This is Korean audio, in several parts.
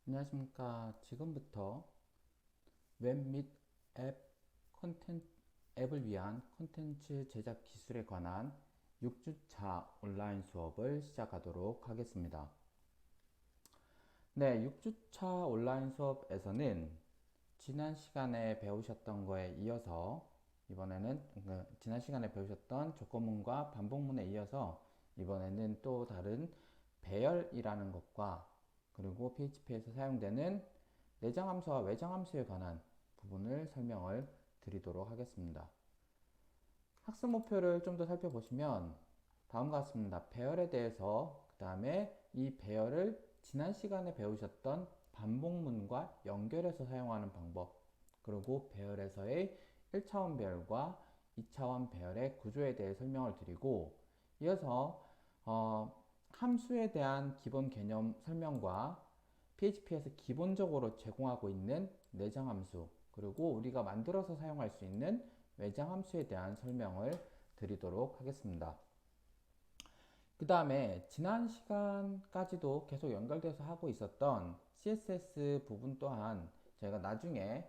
안녕하십니까. 지금부터 웹 및 앱을 위한 콘텐츠 제작 기술에 관한 6주차 온라인 수업을 시작하도록 하겠습니다. 네, 6주차 온라인 수업에서는 지난 시간에 배우셨던 거에 이어서 이번에는 지난 시간에 배우셨던 조건문과 반복문에 이어서 이번에는 또 다른 배열이라는 것과 그리고 PHP에서 사용되는 내장 함수와 외장 함수에 관한 부분을 설명을 드리도록 하겠습니다. 학습 목표를 좀 더 살펴보시면 다음과 같습니다. 배열에 대해서 그 다음에 이 배열을 지난 시간에 배우셨던 반복문과 연결해서 사용하는 방법 그리고 배열에서의 1차원 배열과 2차원 배열의 구조에 대해 설명을 드리고 이어서 함수에 대한 기본 개념 설명과 PHP에서 기본적으로 제공하고 있는 내장 함수 그리고 우리가 만들어서 사용할 수 있는 외장 함수에 대한 설명을 드리도록 하겠습니다. 그 다음에 지난 시간까지도 계속 연결돼서 하고 있었던 CSS 부분 또한 저희가 나중에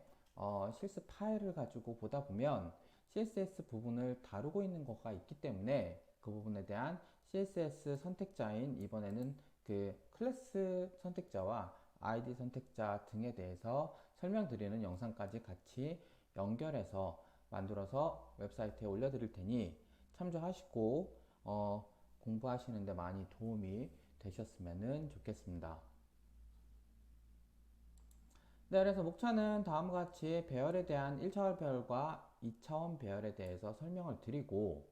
실습 파일을 가지고 보다 보면 CSS 부분을 다루고 있는 것가 있기 때문에 그 부분에 대한 CSS 선택자인 이번에는 그 클래스 선택자와 아이디 선택자 등에 대해서 설명드리는 영상까지 같이 연결해서 만들어서 웹사이트에 올려드릴 테니 참조하시고 공부하시는데 많이 도움이 되셨으면 좋겠습니다. 네, 그래서 목차는 다음과 같이 배열에 대한 1차원 배열과 2차원 배열에 대해서 설명을 드리고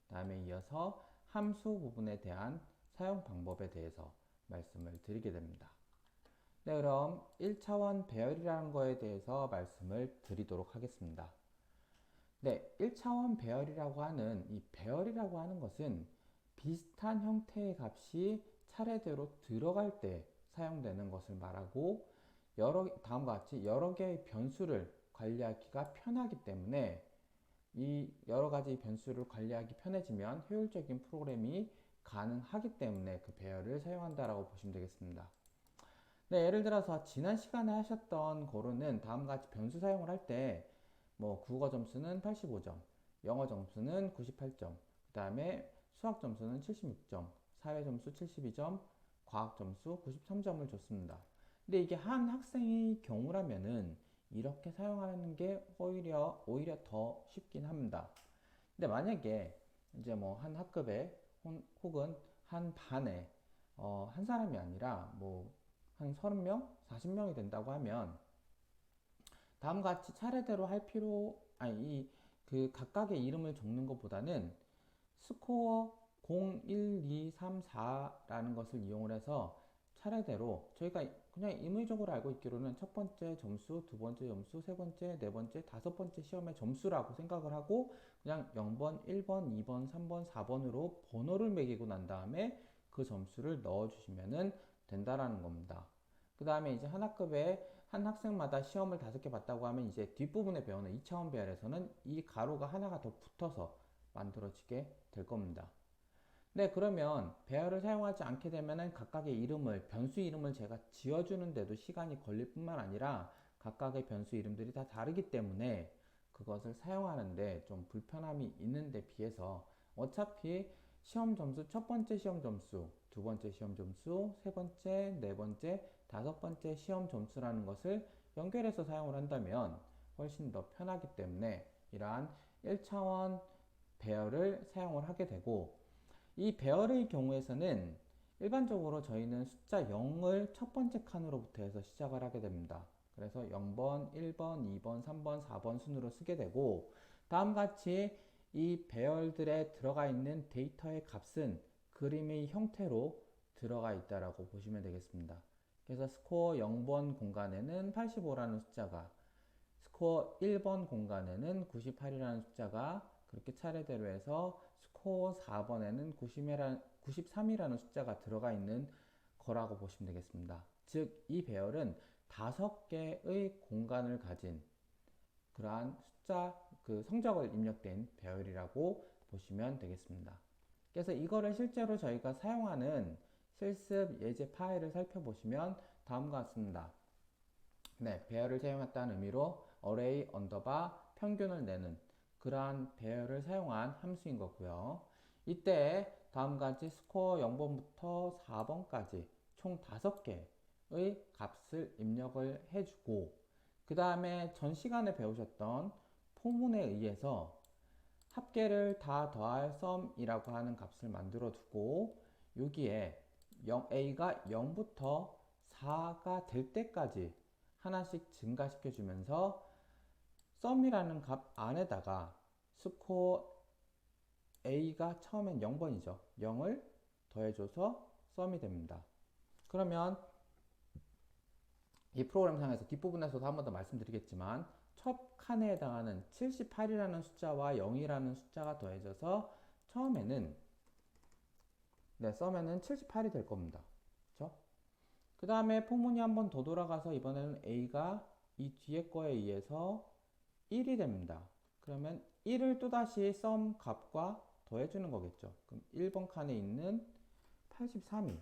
다음에 이어서 함수 부분에 대한 사용 방법에 대해서 말씀을 드리게 됩니다. 네, 그럼 1차원 배열이라는 거에 대해서 말씀을 드리도록 하겠습니다. 네, 1차원 배열이라고 하는 이 배열이라고 하는 것은 비슷한 형태의 값이 차례대로 들어갈 때 사용되는 것을 말하고 다음과 같이 여러 개의 변수를 관리하기가 편하기 때문에 이 여러 가지 변수를 관리하기 편해지면 효율적인 프로그램이 가능하기 때문에 그 배열을 사용한다라고 보시면 되겠습니다. 네, 예를 들어서 지난 시간에 하셨던 거로는 다음과 같이 변수 사용을 할 때 뭐 국어 점수는 85점, 영어 점수는 98점, 그 다음에 수학 점수는 76점, 사회 점수 72점, 과학 점수 93점을 줬습니다. 근데 이게 한 학생의 경우라면은 이렇게 사용하는 게 오히려 더 쉽긴 합니다. 근데 만약에 이제 뭐 한 학급에 혹은 한 반에 한 사람이 아니라 뭐 한 30명, 40명이 된다고 하면 다음과 같이 차례대로 할 필요 아니 그 각각의 이름을 적는 것보다는 스코어 0, 1, 2, 3, 4라는 것을 이용을 해서 차례대로 저희가 그냥 임의적으로 알고 있기로는 첫 번째 점수, 두 번째 점수, 세 번째, 네 번째, 다섯 번째 시험의 점수라고 생각을 하고 그냥 0번, 1번, 2번, 3번, 4번으로 번호를 매기고 난 다음에 그 점수를 넣어 주시면 된다라는 겁니다. 그 다음에 이제 한 학급에 한 학생마다 시험을 5개 봤다고 하면 이제 뒷부분에 배우는 2차원 배열에서는 이 가로가 하나가 더 붙어서 만들어지게 될 겁니다. 네, 그러면 배열을 사용하지 않게 되면은 각각의 이름을, 변수 이름을 제가 지어주는데도 시간이 걸릴 뿐만 아니라 각각의 변수 이름들이 다 다르기 때문에 그것을 사용하는데 좀 불편함이 있는데 비해서 어차피 시험 점수, 첫 번째 시험 점수, 두 번째 시험 점수, 세 번째, 네 번째, 다섯 번째 시험 점수라는 것을 연결해서 사용을 한다면 훨씬 더 편하기 때문에 이러한 1차원 배열을 사용을 하게 되고 이 배열의 경우에서는 일반적으로 저희는 숫자 0을 첫 번째 칸으로부터 해서 시작을 하게 됩니다. 그래서 0번, 1번, 2번, 3번, 4번 순으로 쓰게 되고 다음과 같이 이 배열들에 들어가 있는 데이터의 값은 그림의 형태로 들어가 있다라고 보시면 되겠습니다. 그래서 스코어 0번 공간에는 85라는 숫자가 스코어 1번 공간에는 98이라는 숫자가 그렇게 차례대로 해서 스코어 4번에는 93이라는 숫자가 들어가 있는 거라고 보시면 되겠습니다. 즉, 이 배열은 5개의 공간을 가진 그러한 그 성적을 입력된 배열이라고 보시면 되겠습니다. 그래서 이거를 실제로 저희가 사용하는 실습 예제 파일을 살펴보시면 다음과 같습니다. 네, 배열을 사용했다는 의미로 array 언더바 평균을 내는 그러한 배열을 사용한 함수인 거고요. 이때 다음과 같이 스코어 0번부터 4번까지 총 5개의 값을 입력을 해주고 그 다음에 전 시간에 배우셨던 포문에 의해서 합계를 다 더할 썸이라고 하는 값을 만들어 두고 여기에 a가 0부터 4가 될 때까지 하나씩 증가시켜 주면서 썸이라는 값 안에다가 스코어 a가 처음엔 0번이죠. 0을 더해줘서 썸이 됩니다. 그러면 이 프로그램상에서 뒷부분에서도 한 번 더 말씀드리겠지만 첫 칸에 해당하는 78이라는 숫자와 0이라는 숫자가 더해져서 처음에는 썸에는 78이 될 겁니다. 그렇죠? 그 다음에 포문이 한 번 더 돌아가서 이번에는 a가 이 뒤에 거에 의해서 1이 됩니다. 그러면 1을 또다시 썸 값과 더해주는 거겠죠. 그럼 1번 칸에 있는 83이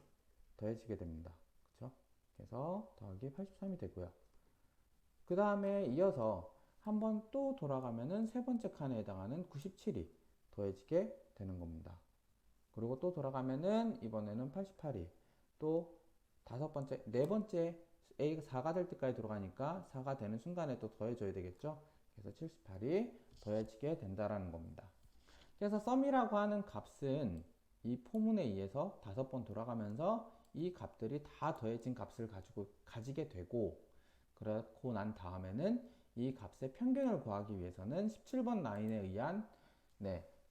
더해지게 됩니다. 그렇죠? 그래서 더하기 83이 되고요. 그 다음에 이어서 한 번 또 돌아가면은 세 번째 칸에 해당하는 97이 더해지게 되는 겁니다. 그리고 또 돌아가면은 이번에는 88이 또 네 번째 A가 4가 될 때까지 돌아가니까 4가 되는 순간에 또 더해줘야 되겠죠. 그래서 78이 더해지게 된다라는 겁니다. 그래서 썸이라고 하는 값은 이 포문에 의해서 5번 돌아가면서 이 값들이 다 더해진 값을 가지게 되고 그렇고 난 다음에는 이 값의 평균을 구하기 위해서는 17번 라인에 의한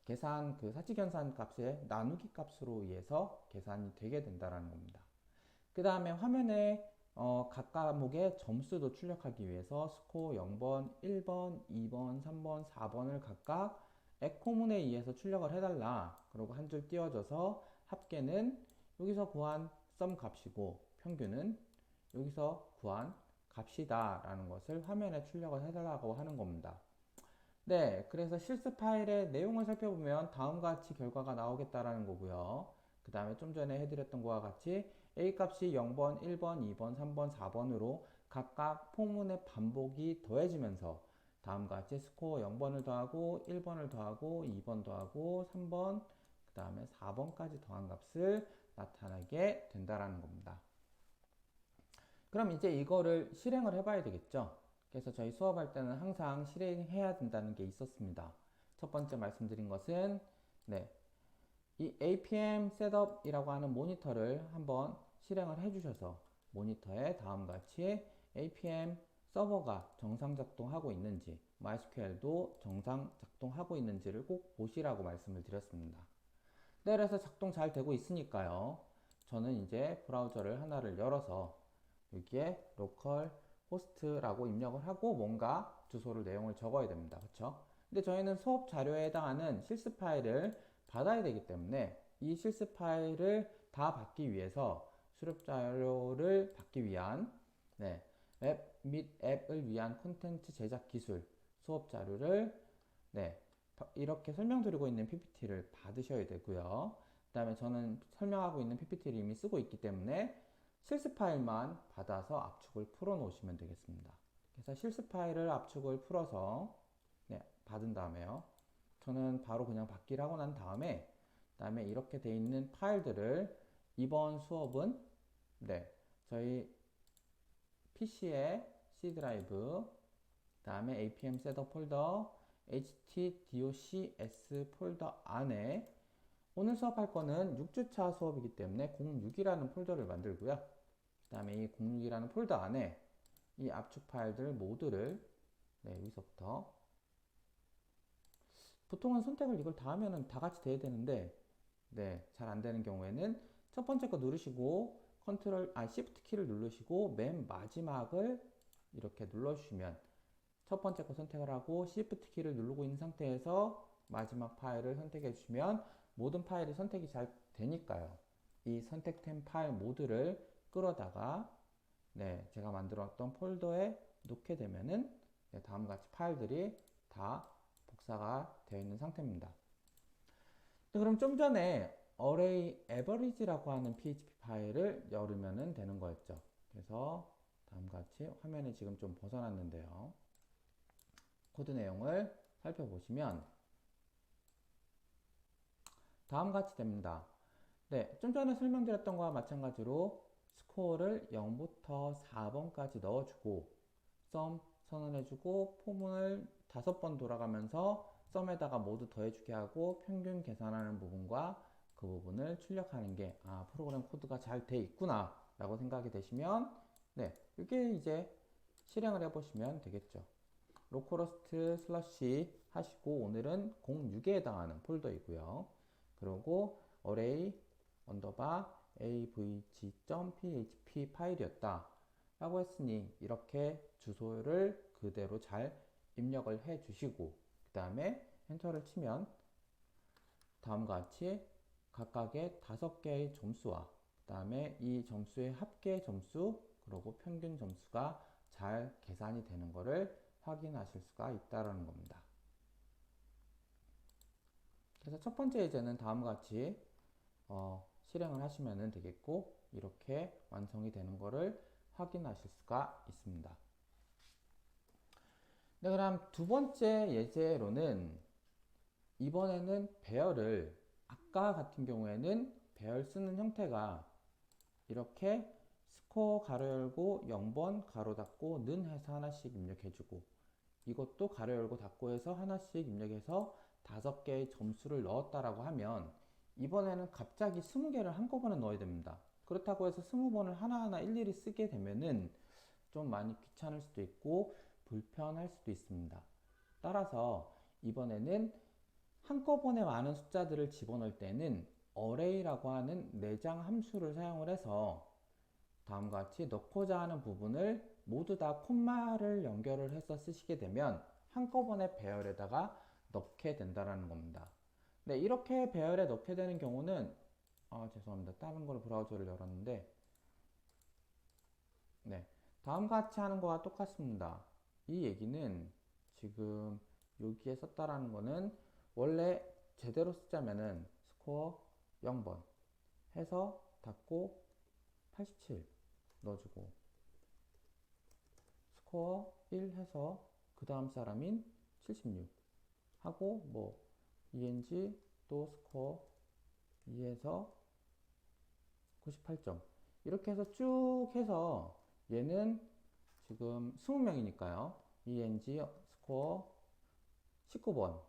계산 사칙연산 값의 나누기 값으로 의해서 계산이 되게 된다는 겁니다. 그 다음에 화면에 각 과목의 점수도 출력하기 위해서 스코어 0번, 1번, 2번, 3번, 4번을 각각 에코문에 의해서 출력을 해달라. 그리고 한 줄 띄워줘서 합계는 여기서 구한 썸 값이고 평균은 여기서 구한 값이다 라는 것을 화면에 출력을 해달라고 하는 겁니다. 네, 그래서 실습 파일의 내용을 살펴보면 다음과 같이 결과가 나오겠다라는 거고요. 그 다음에 좀 전에 해드렸던 것과 같이 A 값이 0번, 1번, 2번, 3번, 4번으로 각각 포문의 반복이 더해지면서 다음과 같이 스코어 0번을 더하고 1번을 더하고 2번 더하고 3번 그 다음에 4번까지 더한 값을 나타나게 된다라는 겁니다. 그럼 이제 이거를 실행을 해봐야 되겠죠. 그래서 저희 수업할 때는 항상 실행해야 된다는 게 있었습니다. 첫 번째 말씀드린 것은 이 APM 셋업이라고 하는 모니터를 한번 실행을 해주셔서 모니터에 다음과 같이 APM 서버가 정상 작동하고 있는지 MySQL도 정상 작동하고 있는지를 꼭 보시라고 말씀을 드렸습니다. 네, 그래서 작동 잘 되고 있으니까요. 저는 이제 브라우저를 하나를 열어서 여기에 local host라고 입력을 하고 뭔가 주소를 내용을 적어야 됩니다. 그렇죠? 근데 저희는 수업 자료에 해당하는 실습 파일을 받아야 되기 때문에 이 실습 파일을 다 받기 위해서 수업 자료를 받기 위한 웹 및 앱을 위한 콘텐츠 제작 기술 수업 자료를 이렇게 설명드리고 있는 PPT를 받으셔야 되고요. 그 다음에 저는 설명하고 있는 PPT를 이미 쓰고 있기 때문에 실습 파일만 받아서 압축을 풀어 놓으시면 되겠습니다. 그래서 실습 파일을 압축을 풀어서 받은 다음에요. 저는 바로 그냥 받기를 하고 난 다음에 그다음에 이렇게 돼 있는 파일들을 이번 수업은 저희 PC의 C 드라이브 그다음에 APM 셋업 폴더 htdocs 폴더 안에 오늘 수업할 거는 6주차 수업이기 때문에 06이라는 폴더를 만들고요. 그 다음에 이 06이라는 폴더 안에 이 압축 파일들 모두를 여기서부터 보통은 선택을 이걸 다 하면은 다 같이 돼야 되는데 잘 안 되는 경우에는 첫 번째 거 누르시고 Shift 키를 누르시고 맨 마지막을 이렇게 눌러주시면 첫 번째 거 선택을 하고 Shift 키를 누르고 있는 상태에서 마지막 파일을 선택해 주시면 모든 파일이 선택이 잘 되니까요. 이 선택된 파일 모두를 끌어다가 제가 만들었던 폴더에 놓게 되면은 다음과 같이 파일들이 다 복사가 되어 있는 상태입니다. 그럼 좀 전에 array average라고 하는 PHP 파일을 열으면 되는 거였죠. 그래서 다음과 같이 화면이 지금 좀 벗어났는데요. 코드 내용을 살펴보시면 다음과 같이 됩니다. 네, 좀 전에 설명드렸던 것과 마찬가지로 스코어를 0부터 4번까지 넣어주고 썸 선언해주고 포문을 5번 돌아가면서 썸에다가 모두 더해주게 하고 평균 계산하는 부분과 그 부분을 출력하는 게 프로그램 코드가 잘 돼 있구나 라고 생각이 되시면 네, 이게 이제 실행을 해보시면 되겠죠. 로컬호스트 슬러시 하시고 오늘은 06에 해당하는 폴더이고요. 그리고 array 언더바 avg.php 파일이었다 라고 했으니 이렇게 주소를 그대로 잘 입력을 해 주시고 그 다음에 엔터를 치면 다음과 같이 각각의 5개의 점수와 그 다음에 이 점수의 합계 점수 그리고 평균 점수가 잘 계산이 되는 것을 확인하실 수가 있다는 겁니다. 그래서 첫 번째 예제는 다음과 같이 실행을 하시면 되겠고 이렇게 완성이 되는 것을 확인하실 수가 있습니다. 네, 그럼 두 번째 예제로는 이번에는 배열을 아까 같은 경우에는 배열 쓰는 형태가 이렇게 스코어 가로 열고 0번 가로 닫고 는 해서 하나씩 입력해주고 이것도 가로 열고 닫고 해서 하나씩 입력해서 5개의 점수를 넣었다라고 하면 이번에는 갑자기 20개를 한꺼번에 넣어야 됩니다. 그렇다고 해서 20번을 하나하나 일일이 쓰게 되면은 좀 많이 귀찮을 수도 있고 불편할 수도 있습니다. 따라서 이번에는 한꺼번에 많은 숫자들을 집어넣을 때는 array라고 하는 내장 함수를 사용을 해서 다음과 같이 넣고자 하는 부분을 모두 다 콤마를 연결을 해서 쓰시게 되면 한꺼번에 배열에다가 넣게 된다는 겁니다. 네, 이렇게 배열에 넣게 되는 경우는 죄송합니다. 다른 걸 브라우저를 열었는데 네, 다음과 같이 하는 거와 똑같습니다. 이 얘기는 지금 여기에 썼다라는 거는 원래 제대로 쓰자면은 스코어 0번 해서 닫고 87 넣어주고 스코어 1 해서 그 다음 사람인 76 하고 뭐 ENG 또 스코어 2에서 98점 이렇게 해서 쭉 해서 얘는 지금 20명이니까요. ENG 스코어 19번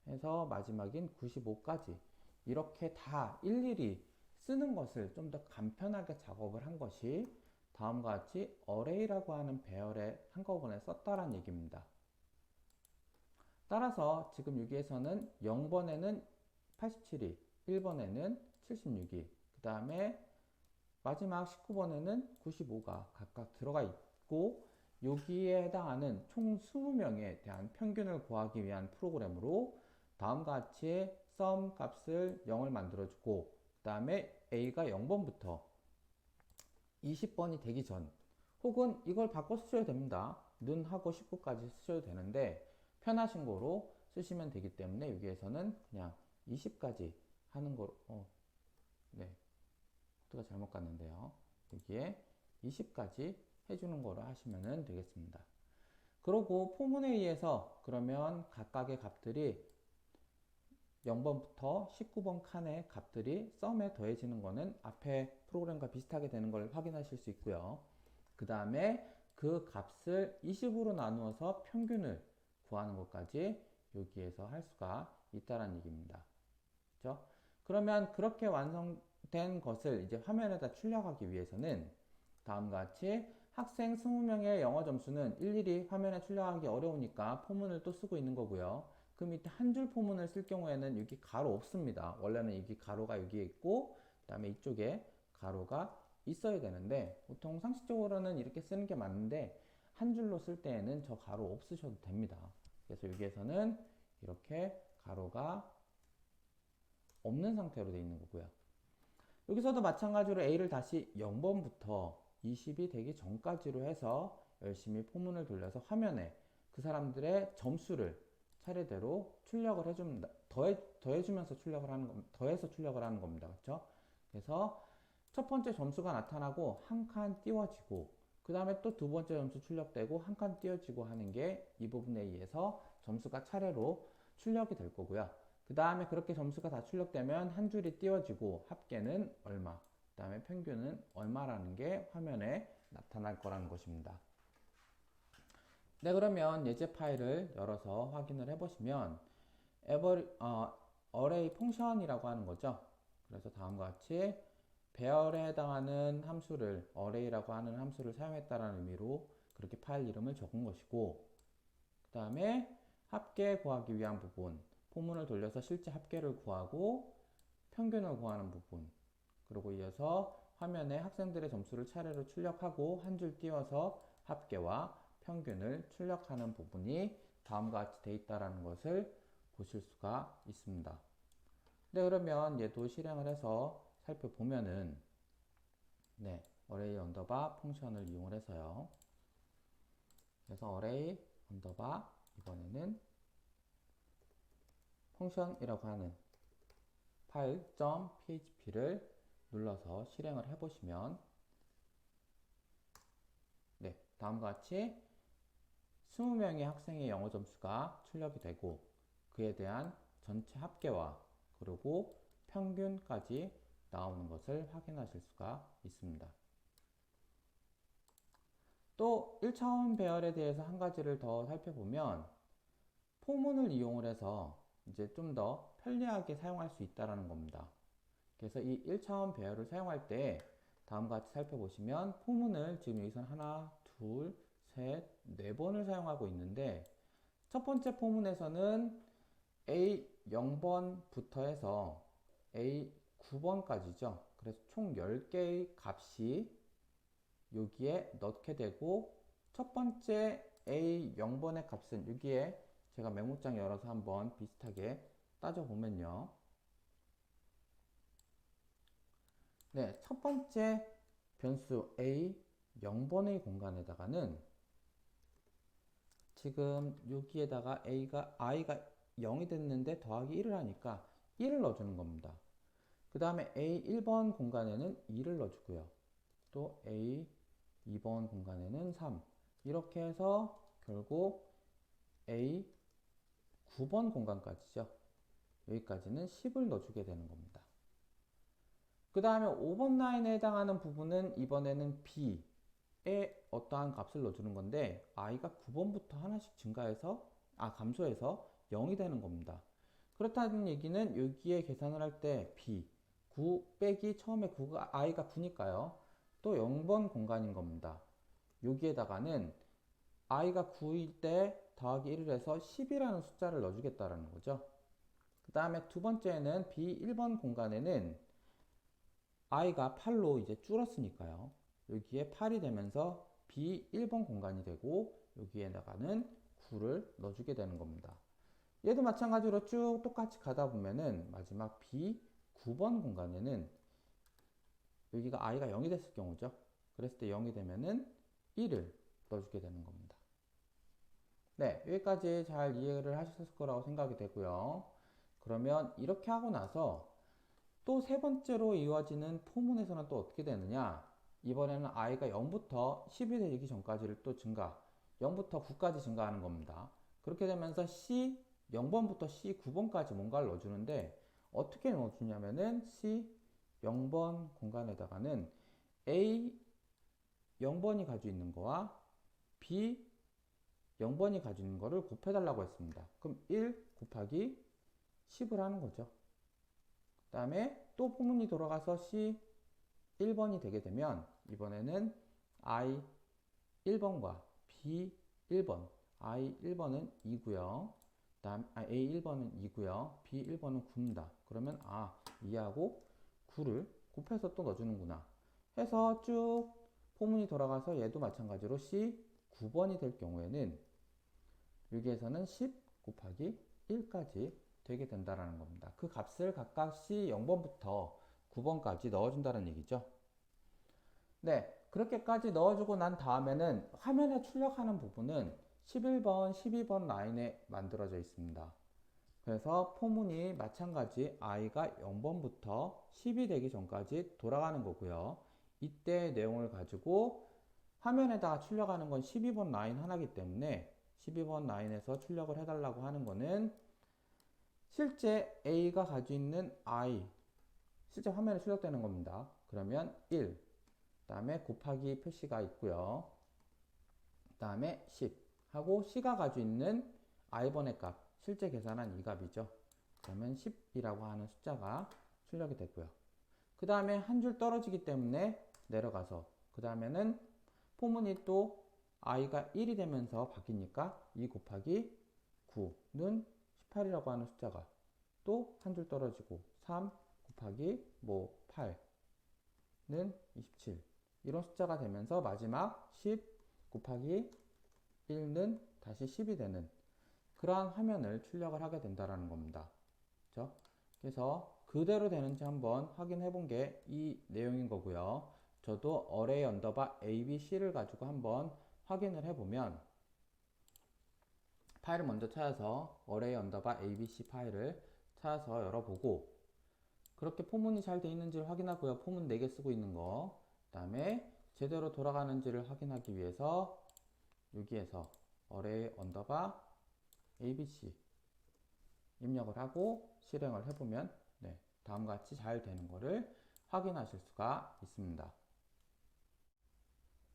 해서 마지막인 95까지 이렇게 다 일일이 쓰는 것을 좀 더 간편하게 작업을 한 것이 다음과 같이 array라고 하는 배열에 한꺼번에 썼다라는 얘기입니다. 따라서 지금 여기에서는 0번에는 87이, 1번에는 76이, 그 다음에 마지막 19번에는 95가 각각 들어가 있고 여기에 해당하는 총 20명에 대한 평균을 구하기 위한 프로그램으로 다음과 같이 sum 값을 0을 만들어주고 그 다음에 a가 0번부터 20번이 되기 전 혹은 이걸 바꿔 쓰셔도 됩니다. 는 하고 19까지 쓰셔도 되는데 편하신 거로 쓰시면 되기 때문에 여기에서는 그냥 20까지 하는 거로 네, 코드가 잘못 갔는데요. 여기에 20까지 해주는 거로 하시면 되겠습니다. 그리고 포문에 의해서 그러면 각각의 값들이 0번부터 19번 칸의 값들이 썸에 더해지는 거는 앞에 프로그램과 비슷하게 되는 걸 확인하실 수 있고요. 그 다음에 그 값을 20으로 나누어서 평균을 구하는 것까지 여기에서 할 수가 있다는 얘기입니다. 그렇죠? 그러면 그렇게 완성된 것을 이제 화면에다 출력하기 위해서는 다음과 같이 학생 20명의 영어 점수는 일일이 화면에 출력하기 어려우니까 포문을 또 쓰고 있는 거고요. 그 밑에 한 줄 포문을 쓸 경우에는 여기 가로 없습니다. 원래는 여기 가로가 여기에 있고 그 다음에 이쪽에 가로가 있어야 되는데 보통 상식적으로는 이렇게 쓰는 게 맞는데 한 줄로 쓸 때에는 저 가로 없으셔도 됩니다. 그래서 여기에서는 이렇게 가로가 없는 상태로 되어 있는 거고요. 여기서도 마찬가지로 A를 다시 0번부터 20이 되기 전까지로 해서 열심히 포문을 돌려서 화면에 그 사람들의 점수를 차례대로 출력을 해줍니다. 더해주면서 출력을 하는 겁니다. 더해서 출력을 하는 겁니다. 그렇죠? 그래서 첫 번째 점수가 나타나고 한 칸 띄워지고 그 다음에 또 두 번째 점수 출력되고 한 칸 띄워지고 하는 게 이 부분에 의해서 점수가 차례로 출력이 될 거고요. 그 다음에 그렇게 점수가 다 출력되면 한 줄이 띄워지고 합계는 얼마, 그 다음에 평균은 얼마라는 게 화면에 나타날 거라는 것입니다. 네, 그러면 예제 파일을 열어서 확인을 해보시면 array 펑션이라고 하는 거죠. 그래서 다음과 같이 배열에 해당하는 함수를 array라고 하는 함수를 사용했다는 의미로 그렇게 파일 이름을 적은 것이고, 그 다음에 합계 구하기 위한 부분, 포문을 돌려서 실제 합계를 구하고 평균을 구하는 부분, 그리고 이어서 화면에 학생들의 점수를 차례로 출력하고 한 줄 띄워서 합계와 평균을 출력하는 부분이 다음과 같이 되어 있다는 것을 보실 수가 있습니다. 네, 그러면 얘도 실행을 해서 살펴보면은 array 언더바 펑션을 이용을 해서요. 그래서 array 언더바 이번에는 펑션이라고 하는 파일 .php를 눌러서 실행을 해보시면 다음과 같이 20명의 학생의 영어 점수가 출력이 되고 그에 대한 전체 합계와 그리고 평균까지 나오는 것을 확인하실 수가 있습니다. 또 1차원 배열에 대해서 한 가지를 더 살펴보면 포문을 이용을 해서 이제 좀 더 편리하게 사용할 수 있다는 겁니다. 그래서 이 1차원 배열을 사용할 때 다음과 같이 살펴보시면 포문을 지금 여기서는 하나, 둘, 셋, 네 번을 사용하고 있는데 첫 번째 포문에서는 A 0번부터 해서 A 9번까지죠. 그래서 총 10개의 값이 여기에 넣게 되고 첫 번째 A 0번의 값은 여기에 제가 메모장 열어서 한번 비슷하게 따져보면요. 첫 번째 변수 A 0번의 공간에다가는 지금 여기에다가 i가 0이 됐는데 더하기 1을 하니까 1을 넣어주는 겁니다. 그 다음에 A 1번 공간에는 2를 넣어주고요. 또 A 2번 공간에는 3. 이렇게 해서 결국 A 9번 공간까지죠. 여기까지는 10을 넣어주게 되는 겁니다. 그 다음에 5번 라인에 해당하는 부분은 이번에는 B에 어떠한 값을 넣어주는 건데 i가 9번부터 하나씩 감소해서 0이 되는 겁니다. 그렇다는 얘기는 여기에 계산을 할 때 B 9 빼기 처음에 i가 9니까요. 또 0번 공간인 겁니다. 여기에다가는 i가 9일 때 더하기 1을 해서 10이라는 숫자를 넣어주겠다는 거죠. 그 다음에 두 번째는 B 1번 공간에는 i가 8로 이제 줄었으니까요. 여기에 8이 되면서 B 1번 공간이 되고 여기에다가는 9를 넣어주게 되는 겁니다. 얘도 마찬가지로 쭉 똑같이 가다 보면은 마지막 B 9번 공간에는 여기가 i가 0이 됐을 경우죠. 그랬을 때 0이 되면은 1을 넣어주게 되는 겁니다. 네, 여기까지 잘 이해를 하셨을 거라고 생각이 되고요. 그러면 이렇게 하고 나서 또 세 번째로 이어지는 포문에서는 또 어떻게 되느냐? 이번에는 i가 0부터 10이 되기 전까지를 또 0부터 9까지 증가하는 겁니다. 그렇게 되면서 C 0번부터 C 9번까지 뭔가를 넣어주는데 어떻게 넣어주냐면은 C 0번 공간에다가는 A 0번이 가지고 있는 거와 B 0번이 가지고 있는 거를 곱해달라고 했습니다. 그럼 1 곱하기 10을 하는 거죠. 그 다음에 또 포문이 돌아가서 C 1번이 되게 되면 이번에는 I 1번과 B 1번, I 1번은 2고요. 다음 A 1번은 2고요. B 1번은 9입니다. 그러면 2하고 9를 곱해서 또 넣어주는구나. 해서 쭉 포문이 돌아가서 얘도 마찬가지로 C 9번이 될 경우에는 여기에서는 10 곱하기 1까지 되게 된다는 겁니다. 그 값을 각각 C 0번부터 9번까지 넣어준다는 얘기죠. 네, 그렇게까지 넣어주고 난 다음에는 화면에 출력하는 부분은 11번, 12번 라인에 만들어져 있습니다. 그래서 포문이 마찬가지 i가 0번부터 10이 되기 전까지 돌아가는 거고요. 이때 내용을 가지고 화면에다가 출력하는 건 12번 라인 하나이기 때문에 12번 라인에서 출력을 해달라고 하는 거는 실제 A가 가지고 있는 I, 실제 화면에 출력되는 겁니다. 그러면 1, 그 다음에 곱하기 표시가 있고요. 그 다음에 10 하고 C가 가지고 있는 I번의 값, 실제 계산한 이 값이죠. 그러면 10이라고 하는 숫자가 출력이 됐고요. 그 다음에 한 줄 떨어지기 때문에 내려가서 그 다음에는 포문이 또 i가 1이 되면서 바뀌니까 2 곱하기 9는 18이라고 하는 숫자가 또 한 줄 떨어지고 3 곱하기 8는 27 이런 숫자가 되면서 마지막 10 곱하기 1는 다시 10이 되는 그러한 화면을 출력을 하게 된다는 겁니다. 그렇죠? 그래서 그대로 되는지 한번 확인해 본 게 이 내용인 거고요. 저도 array 언더바 abc를 가지고 한번 확인을 해보면 파일을 먼저 찾아서 array 언더바 abc 파일을 찾아서 열어보고 그렇게 포문이 잘 돼 있는지를 확인하고요. 포문 4개 쓰고 있는 거. 그 다음에 제대로 돌아가는지를 확인하기 위해서 여기에서 array 언더바 abc 입력을 하고 실행을 해보면 네, 다음과 같이 잘 되는 거를 확인하실 수가 있습니다.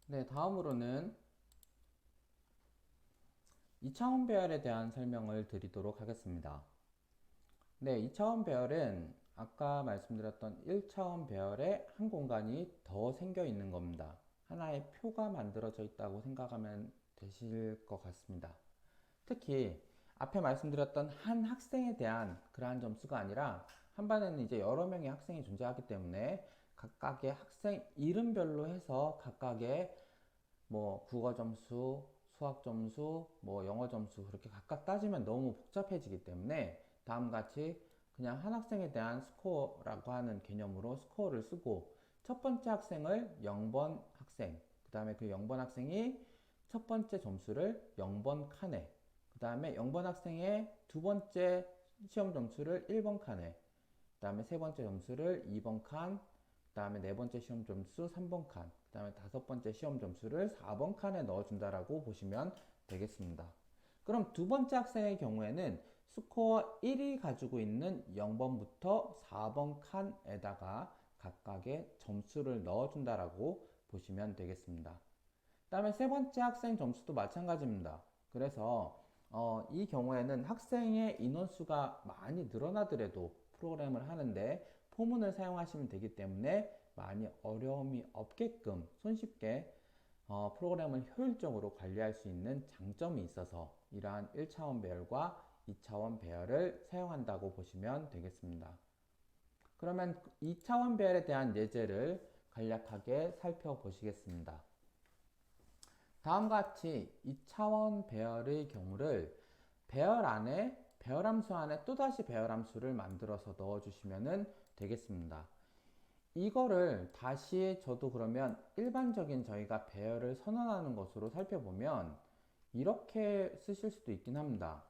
네, 다음으로는 2차원 배열에 대한 설명을 드리도록 하겠습니다. 네, 2차원 배열은 아까 말씀드렸던 1차원 배열에 한 공간이 더 생겨 있는 겁니다. 하나의 표가 만들어져 있다고 생각하면 되실 것 같습니다. 특히 앞에 말씀드렸던 한 학생에 대한 그러한 점수가 아니라 한 반에는 이제 여러 명의 학생이 존재하기 때문에 각각의 학생 이름별로 해서 각각의 뭐 국어 점수, 수학 점수, 뭐 영어 점수 그렇게 각각 따지면 너무 복잡해지기 때문에 다음과 같이 그냥 한 학생에 대한 스코어라고 하는 개념으로 스코어를 쓰고 첫 번째 학생을 0번 학생, 그 다음에 그 0번 학생이 첫 번째 점수를 0번 칸에, 그 다음에 0번 학생의 두 번째 시험 점수를 1번 칸에, 그 다음에 세 번째 점수를 2번 칸, 그 다음에 네 번째 시험 점수 3번 칸, 그 다음에 다섯 번째 시험 점수를 4번 칸에 넣어준다라고 보시면 되겠습니다. 그럼 두 번째 학생의 경우에는 스코어 1이 가지고 있는 0번부터 4번 칸에다가 각각의 점수를 넣어준다라고 보시면 되겠습니다. 그 다음에 세 번째 학생 점수도 마찬가지입니다. 그래서 이 경우에는 학생의 인원수가 많이 늘어나더라도 프로그램을 하는데 포문을 사용하시면 되기 때문에 많이 어려움이 없게끔 손쉽게 프로그램을 효율적으로 관리할 수 있는 장점이 있어서 이러한 1차원 배열과 2차원 배열을 사용한다고 보시면 되겠습니다. 그러면 2차원 배열에 대한 예제를 간략하게 살펴보시겠습니다. 다음과 같이 2차원 배열의 경우를 배열 안에 배열함수 안에 또다시 배열함수를 만들어서 넣어주시면 되겠습니다. 이거를 다시 저도 그러면 일반적인 저희가 배열을 선언하는 것으로 살펴보면 이렇게 쓰실 수도 있긴 합니다.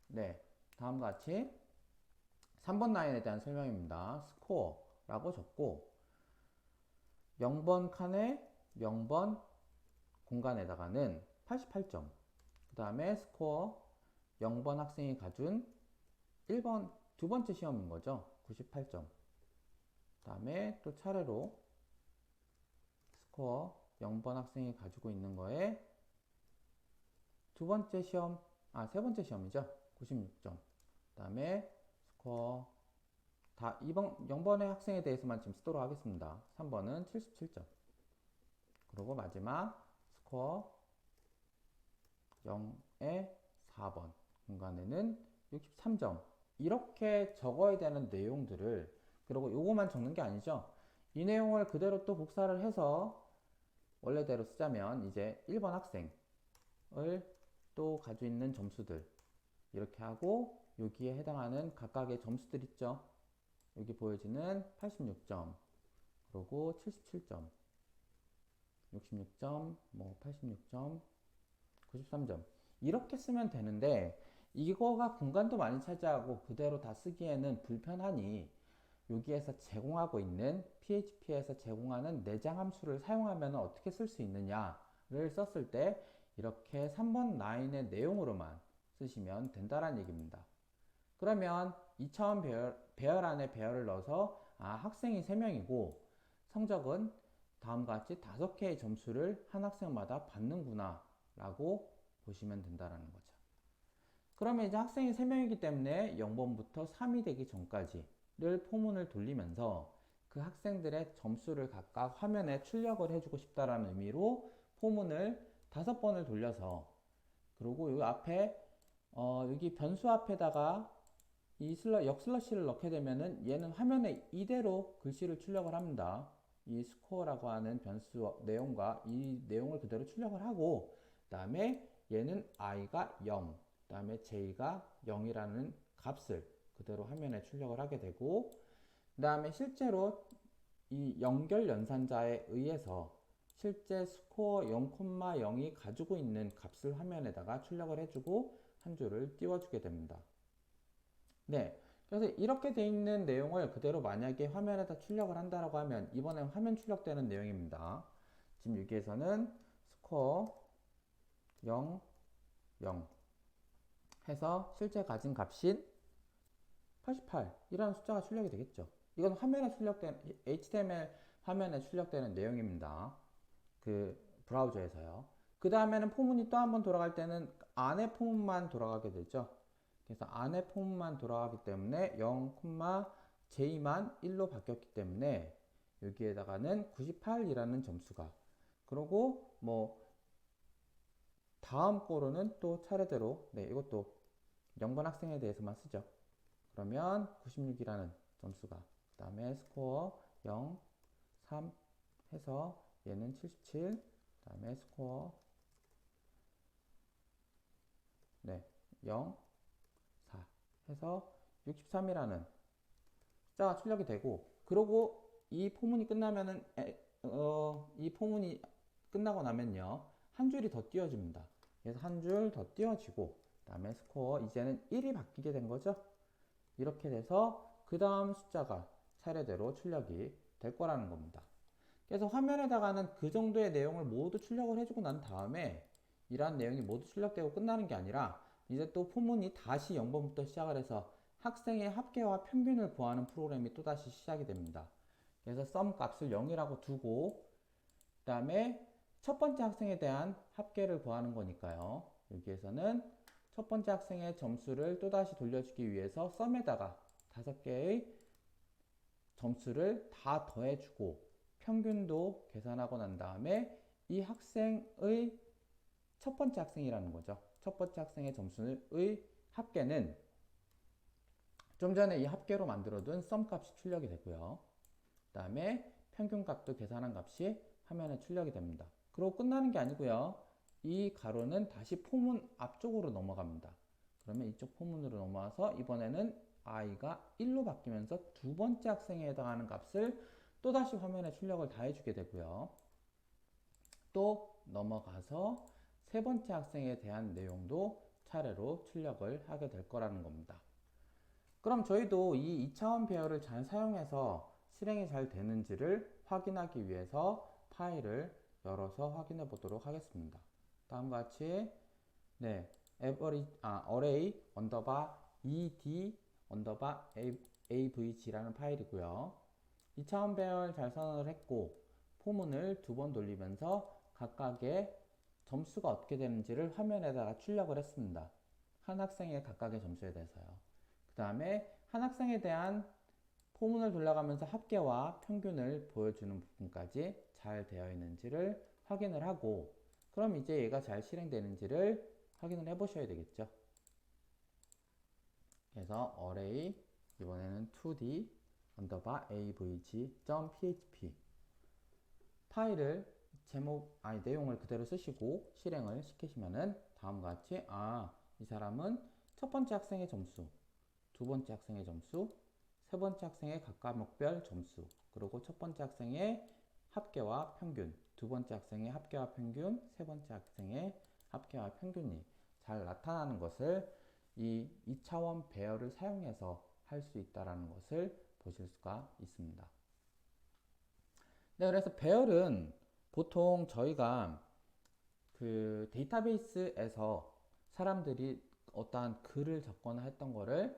네, 다음과 같이 3번 라인에 대한 설명입니다. 스코어라고 적고 0번 칸에 0번 공간에다가는 88점, 그 다음에 스코어 0번 학생이 가진 1번 두 번째 시험인 거죠. 98점. 그 다음에 또 차례로 스코어 0번 학생이 가지고 있는 거에 두 번째 시험, 세 번째 시험이죠. 96점. 그 다음에 스코어 다 2번, 0번의 학생에 대해서만 지금 쓰도록 하겠습니다. 3번은 77점. 그리고 마지막 스코어 0의 4번 공간에는 63점. 이렇게 적어야 되는 내용들을, 그리고 요거만 적는 게 아니죠. 이 내용을 그대로 또 복사를 해서 원래대로 쓰자면 이제 1번 학생을 또 가지고 있는 점수들 이렇게 하고 여기에 해당하는 각각의 점수들 있죠. 여기 보여지는 86점, 그리고 77점, 66점, 뭐 86점, 93점 이렇게 쓰면 되는데 이거가 공간도 많이 차지하고 그대로 다 쓰기에는 불편하니 여기에서 제공하고 있는 PHP에서 제공하는 내장 함수를 사용하면 어떻게 쓸 수 있느냐를 썼을 때 이렇게 3번 라인의 내용으로만 쓰시면 된다는 얘기입니다. 그러면 2차원 배열 안에 배열을 넣어서 학생이 3명이고 성적은 다음과 같이 5개의 점수를 한 학생마다 받는구나 라고 보시면 된다는 거죠. 그러면 이제 학생이 3명이기 때문에 0번부터 3이 되기 전까지를 포문을 돌리면서 그 학생들의 점수를 각각 화면에 출력을 해주고 싶다라는 의미로 포문을 5번을 돌려서 그리고 여기 앞에 여기 변수 앞에다가 이 역슬러시를 넣게 되면은 얘는 화면에 이대로 글씨를 출력을 합니다. 이 스코어라고 하는 변수 내용과 이 내용을 그대로 출력을 하고 그 다음에 얘는 i가 0, 그 다음에 j가 0이라는 값을 그대로 화면에 출력을 하게 되고 그 다음에 실제로 이 연결 연산자에 의해서 실제 스코어 0,0이 가지고 있는 값을 화면에다가 출력을 해주고 한 줄을 띄워주게 됩니다. 네. 그래서 이렇게 돼 있는 내용을 그대로 만약에 화면에다 출력을 한다라고 하면 이번엔 화면 출력되는 내용입니다. 지금 여기에서는 스코어 0, 0 해서 실제 가진 값인 88이라는 숫자가 출력이 되겠죠. 이건 화면에 출력된 HTML 화면에 출력되는 내용입니다. 그 브라우저에서요. 그 다음에는 포문이 또 한 번 돌아갈 때는 안에 포문만 돌아가게 되죠. 그래서 안에 포문만 돌아가기 때문에 0, j만 1로 바뀌었기 때문에 여기에다가는 98이라는 점수가 그리고 뭐 다음 거로는 또 차례대로 이것도 0번 학생에 대해서만 쓰죠. 그러면 96이라는 점수가 그 다음에 스코어 0, 3 해서 얘는 77, 그 다음에 스코어 0, 4 해서 63이라는 숫자가 출력이 되고 그러고 이 포문이 끝나면은 이 포문이 끝나고 나면요 한 줄이 더 띄워집니다. 그래서 한 줄 더 띄워지고 그 다음에 스코어 이제는 1이 바뀌게 된 거죠. 이렇게 돼서 그 다음 숫자가 차례대로 출력이 될 거라는 겁니다. 그래서 화면에다가는 그 정도의 내용을 모두 출력을 해주고 난 다음에 이러한 내용이 모두 출력되고 끝나는 게 아니라 이제 또 포문이 다시 0번부터 시작을 해서 학생의 합계와 평균을 구하는 프로그램이 또다시 시작이 됩니다. 그래서 sum 값을 0이라고 두고 그 다음에 첫 번째 학생에 대한 합계를 구하는 거니까요. 여기에서는 첫 번째 학생의 점수를 또다시 돌려주기 위해서 sum에다가 5개의 점수를 다 더해주고 평균도 계산하고 난 다음에 이 학생의 첫 번째 학생이라는 거죠. 첫 번째 학생의 점수의 합계는 좀 전에 이 합계로 만들어둔 sum 값이 출력이 되고요. 그 다음에 평균 값도 계산한 값이 화면에 출력이 됩니다. 그리고 끝나는 게 아니고요. 이 가로는 다시 포문 앞쪽으로 넘어갑니다. 그러면 이쪽 포문으로 넘어와서 이번에는 i가 1로 바뀌면서 두 번째 학생에 해당하는 값을 또다시 화면에 출력을 다 해주게 되고요. 또 넘어가서 세 번째 학생에 대한 내용도 차례로 출력을 하게 될 거라는 겁니다. 그럼 저희도 이 2차원 배열을 잘 사용해서 실행이 잘 되는지를 확인하기 위해서 파일을 열어서 확인해 보도록 하겠습니다. 다음과 같이 array 언더바 ed 언더바 avg라는 파일이고요. 2차원 배열 잘 선언을 했고 포문을 2번 돌리면서 각각의 점수가 어떻게 되는지를 화면에다가 출력을 했습니다. 한 학생의 각각의 점수에 대해서요. 그 다음에 한 학생에 대한 포문을 돌아가면서 합계와 평균을 보여주는 부분까지 잘 되어 있는지를 확인을 하고 그럼 이제 얘가 잘 실행되는지를 확인을 해 보셔야 되겠죠. 그래서 array 이번에는 2d 언더바 avg.php 파일을 내용을 그대로 쓰시고 실행을 시키시면은 다음과 같이 이 사람은 첫 번째 학생의 점수, 두 번째 학생의 점수, 세 번째 학생의 각 과목별 점수, 그리고 첫 번째 학생의 합계와 평균, 두 번째 학생의 합계와 평균, 세 번째 학생의 합계와 평균이 잘 나타나는 것을 이 2차원 배열을 사용해서 할 수 있다는 것을 보실 수가 있습니다. 네, 그래서 배열은 보통 저희가 그 데이터베이스에서 사람들이 어떠한 글을 적거나 했던 거를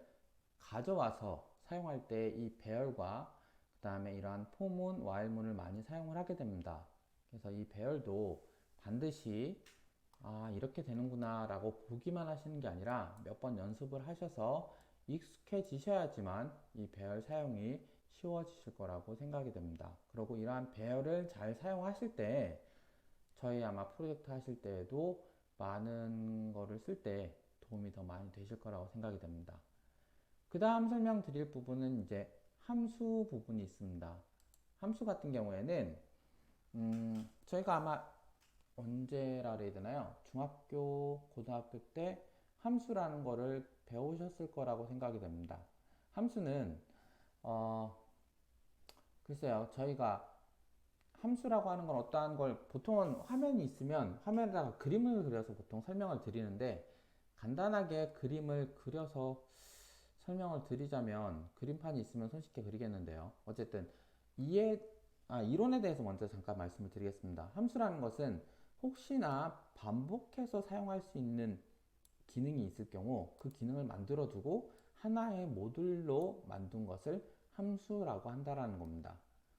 가져와서 사용할 때 이 배열과 그 다음에 이러한 포문, 와일문을 많이 사용을 하게 됩니다. 그래서 이 배열도 반드시 이렇게 되는구나 라고 보기만 하시는 게 아니라 몇 번 연습을 하셔서 익숙해지셔야지만 이 배열 사용이 쉬워지실 거라고 생각이 됩니다. 그리고 이러한 배열을 잘 사용하실 때 저희 아마 프로젝트 하실 때에도 많은 거를 쓸 때 도움이 더 많이 되실 거라고 생각이 됩니다. 그 다음 설명드릴 부분은 이제 함수 부분이 있습니다. 함수 같은 경우에는 저희가 아마 언제라 그래야 되나요? 중학교, 고등학교 때 함수라는 거를 배우셨을 거라고 생각이 됩니다. 함수는 글쎄요, 저희가 함수라고 하는 건 어떠한 걸 보통은 화면이 있으면 화면에다가 그림을 그려서 보통 설명을 드리는데 간단하게 그림을 그려서 설명을 드리자면 그림판이 있으면 손쉽게 그리겠는데요. 어쨌든 이론에 대해서 먼저 잠깐 말씀을 드리겠습니다. 함수라는 것은 혹시나 반복해서 사용할 수 있는 기능이 있을 경우 그 기능을 만들어 두고 하나의 모듈로 만든 것을 함수라고 한다라는 겁니다.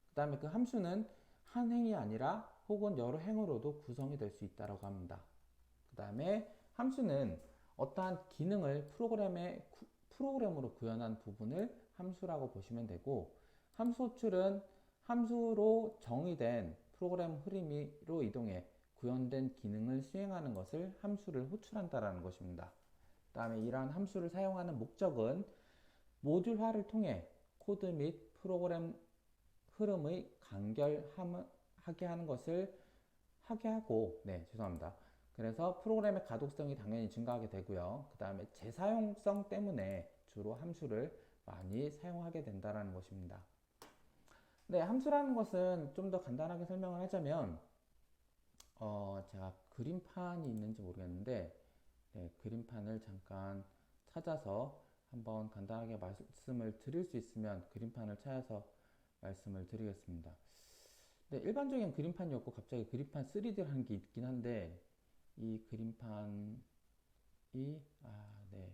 그 다음에 그 함수는 한 행이 아니라 혹은 여러 행으로도 구성이 될 수 있다고 합니다. 그 다음에 함수는 어떠한 기능을 프로그램으로 구현한 부분을 함수라고 보시면 되고, 함수 호출은 함수로 정의된 프로그램 흐름으로 이동해 구현된 기능을 수행하는 것을 함수를 호출한다라는 것입니다. 그 다음에 이러한 함수를 사용하는 목적은 모듈화를 통해 코드 및 프로그램 흐름의 간결하게 하는 것을 하게 하고, 죄송합니다. 그래서 프로그램의 가독성이 당연히 증가하게 되고요. 그 다음에 재사용성 때문에 주로 함수를 많이 사용하게 된다는 것입니다. 네, 함수라는 것은 좀 더 간단하게 설명을 하자면 제가 그림판이 있는지 모르겠는데 그림판을 잠깐 찾아서 한번 간단하게 말씀을 드릴 수 있으면 그림판을 찾아서 말씀을 드리겠습니다. 네, 일반적인 그림판이 없고 갑자기 그림판 3D라는 게 있긴 한데 이 그림판이 네,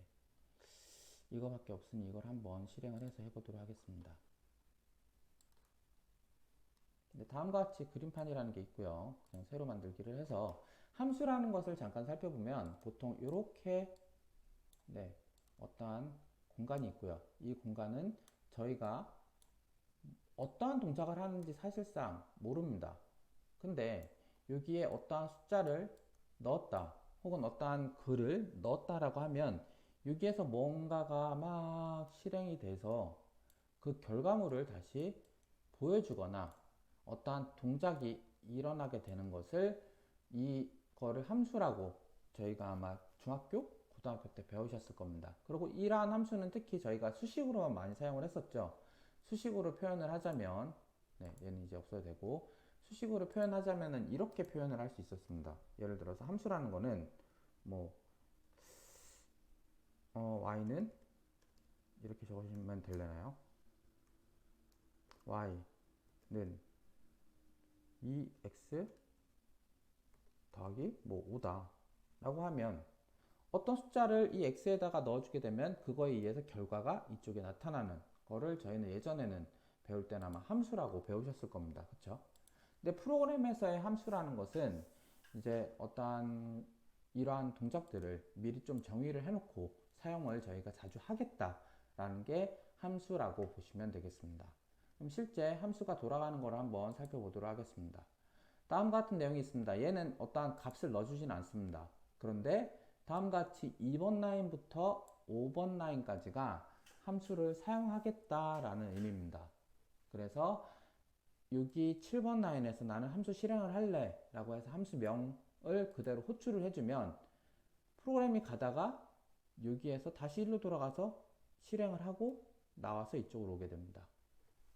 이거밖에 없으니 이걸 한번 실행을 해서 해보도록 하겠습니다. 네, 다음과 같이 그림판이라는 게 있고요. 그냥 새로 만들기를 해서 함수라는 것을 잠깐 살펴보면 보통 이렇게 어떠한 공간이 있고요. 이 공간은 저희가 어떠한 동작을 하는지 사실상 모릅니다. 근데 여기에 어떠한 숫자를 넣었다 혹은 어떠한 글을 넣었다라고 하면 여기에서 뭔가가 막 실행이 돼서 그 결과물을 다시 보여주거나 어떠한 동작이 일어나게 되는 것을 이거를 함수라고 저희가 아마 중학교, 고등학교 때 배우셨을 겁니다. 그리고 이러한 함수는 특히 저희가 수식으로만 많이 사용을 했었죠. 수식으로 표현을 하자면 얘는 이제 없어도 되고 수식으로 표현하자면은 이렇게 표현을 할 수 있었습니다. 예를 들어서 함수라는 거는 y는 이렇게 적으시면 되려나요? y는 2x 더하기 5다 라고 하면 어떤 숫자를 이 x에다가 넣어주게 되면 그거에 의해서 결과가 이쪽에 나타나는 거를 저희는 예전에는 배울 때는 아마 함수라고 배우셨을 겁니다. 그쵸? 근데 프로그램에서의 함수라는 것은 이제 어떠한 이러한 동작들을 미리 좀 정의를 해놓고 사용을 저희가 자주 하겠다라는 게 함수라고 보시면 되겠습니다. 그럼 실제 함수가 돌아가는 걸 한번 살펴보도록 하겠습니다. 다음과 같은 내용이 있습니다. 얘는 어떠한 값을 넣어주진 않습니다. 그런데 다음과 같이 2번 라인부터 5번 라인까지가 함수를 사용하겠다라는 의미입니다. 그래서 여기 7번 라인에서 나는 함수 실행을 할래 라고 해서 함수명을 그대로 호출을 해주면 프로그램이 가다가 여기에서 다시 1로 돌아가서 실행을 하고 나와서 이쪽으로 오게 됩니다.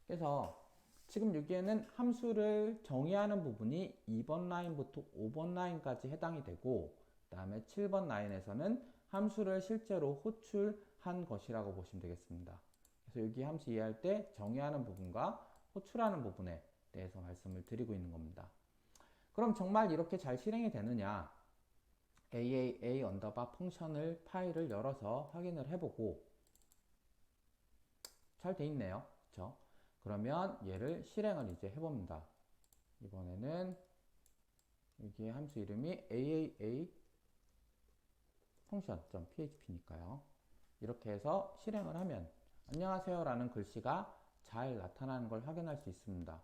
그래서 지금 여기에는 함수를 정의하는 부분이 2번 라인부터 5번 라인까지 해당이 되고 그 다음에 7번 라인에서는 함수를 실제로 호출한 것이라고 보시면 되겠습니다. 그래서 여기 함수 이해할 때 정의하는 부분과 호출하는 부분에 대해서 말씀을 드리고 있는 겁니다. 그럼 정말 이렇게 잘 실행이 되느냐? AAA 언더바 펑션을 파일을 열어서 확인을 해보고 잘 돼 있네요. 그쵸? 그러면 얘를 실행을 이제 해봅니다. 이번에는 여기 함수 이름이 AAA function.php니까요. 이렇게 해서 실행을 하면 안녕하세요 라는 글씨가 잘 나타나는 걸 확인할 수 있습니다.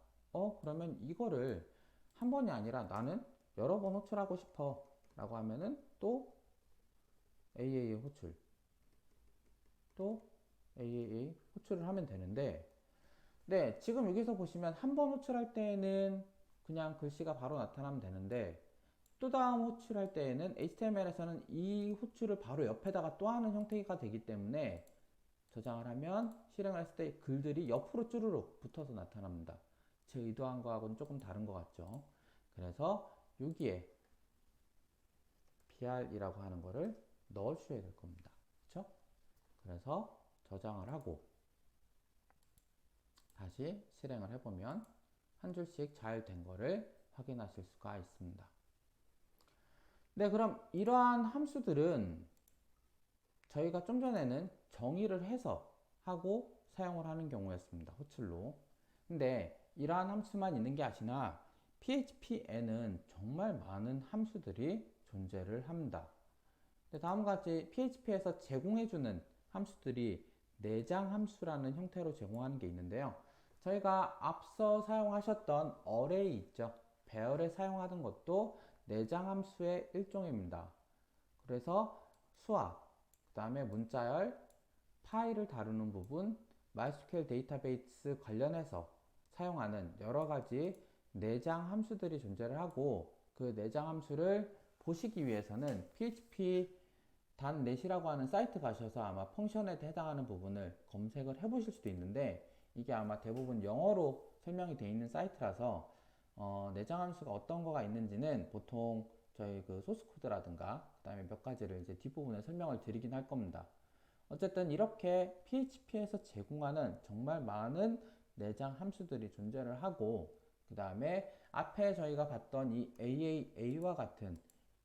그러면 이거를 한 번이 아니라 나는 여러 번 호출하고 싶어 라고 하면은 또 AAA 호출, 또 AAA 호출을 하면 되는데, 네, 지금 여기서 보시면 한 번 호출할 때에는 그냥 글씨가 바로 나타나면 되는데, 또 다음 호출할 때에는 HTML에서는 이 호출을 바로 옆에다가 또 하는 형태가 되기 때문에 저장을 하면 실행을 했을 때 글들이 옆으로 쭈루룩 붙어서 나타납니다. 제 의도한 거하고는 조금 다른 것 같죠. 그래서 여기에 br이라고 하는 거를 넣어 주셔야 될 겁니다. 그렇죠? 그래서 저장을 하고 다시 실행을 해보면 한 줄씩 잘 된 거를 확인하실 수가 있습니다. 네, 그럼 이러한 함수들은 저희가 좀 전에는 정의를 해서 하고 사용을 하는 경우였습니다. 호출로. 근데 이러한 함수만 있는 게 아니라 PHP에는 정말 많은 함수들이 존재를 합니다. 다음과 같이 PHP에서 제공해주는 함수들이 내장 함수라는 형태로 제공하는 게 있는데요. 저희가 앞서 사용하셨던 array 있죠. 배열에 사용하던 것도 내장 함수의 일종입니다. 그래서 수학, 그 다음에 문자열, 파일을 다루는 부분, MySQL 데이터베이스 관련해서 사용하는 여러 가지 내장 함수들이 존재를 하고, 그 내장 함수를 보시기 위해서는 PHP .net이라고 하는 사이트 가셔서 아마 펑션에 해당하는 부분을 검색을 해 보실 수도 있는데, 이게 아마 대부분 영어로 설명이 되어 있는 사이트라서 내장 함수가 어떤 거가 있는지는 보통 저희 그 소스 코드라든가 그 다음에 몇 가지를 이제 뒷부분에 설명을 드리긴 할 겁니다. 어쨌든 이렇게 PHP에서 제공하는 정말 많은 내장 함수들이 존재를 하고, 그 다음에 앞에 저희가 봤던 이 AAA와 같은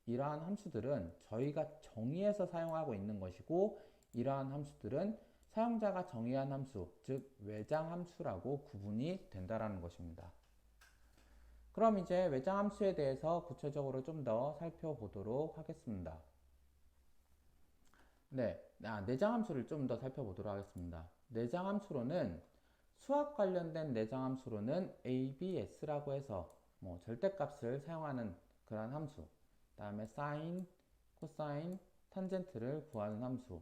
이러한 함수들은 저희가 정의해서 사용하고 있는 것이고, 이러한 함수들은 사용자가 정의한 함수, 즉 외장 함수라고 구분이 된다는 것입니다. 그럼 이제 외장 함수에 대해서 구체적으로 좀 더 살펴보도록 하겠습니다. 네, 내장 함수를 좀 더 살펴보도록 하겠습니다. 내장 함수로는 수학 관련된 내장 함수로는 ABS라고 해서 절대값을 사용하는 그런 함수, 그 다음에 사인, 코사인, 탄젠트를 구하는 함수,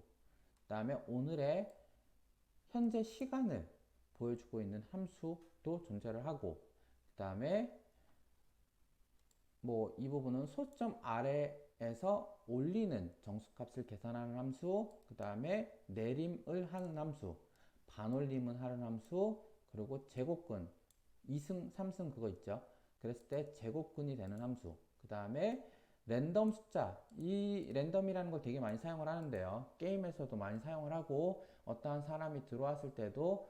그 다음에 오늘의 현재 시간을 보여주고 있는 함수도 존재를 하고, 그 다음에 이 부분은 소점 아래에서 올리는 정수값을 계산하는 함수, 그 다음에 내림을 하는 함수, 반올림을 하는 함수, 그리고 제곱근 2승, 3승 그거 있죠. 그랬을 때 제곱근이 되는 함수, 그 다음에 랜덤 숫자, 이 랜덤이라는 걸 되게 많이 사용을 하는데요. 게임에서도 많이 사용을 하고, 어떠한 사람이 들어왔을 때도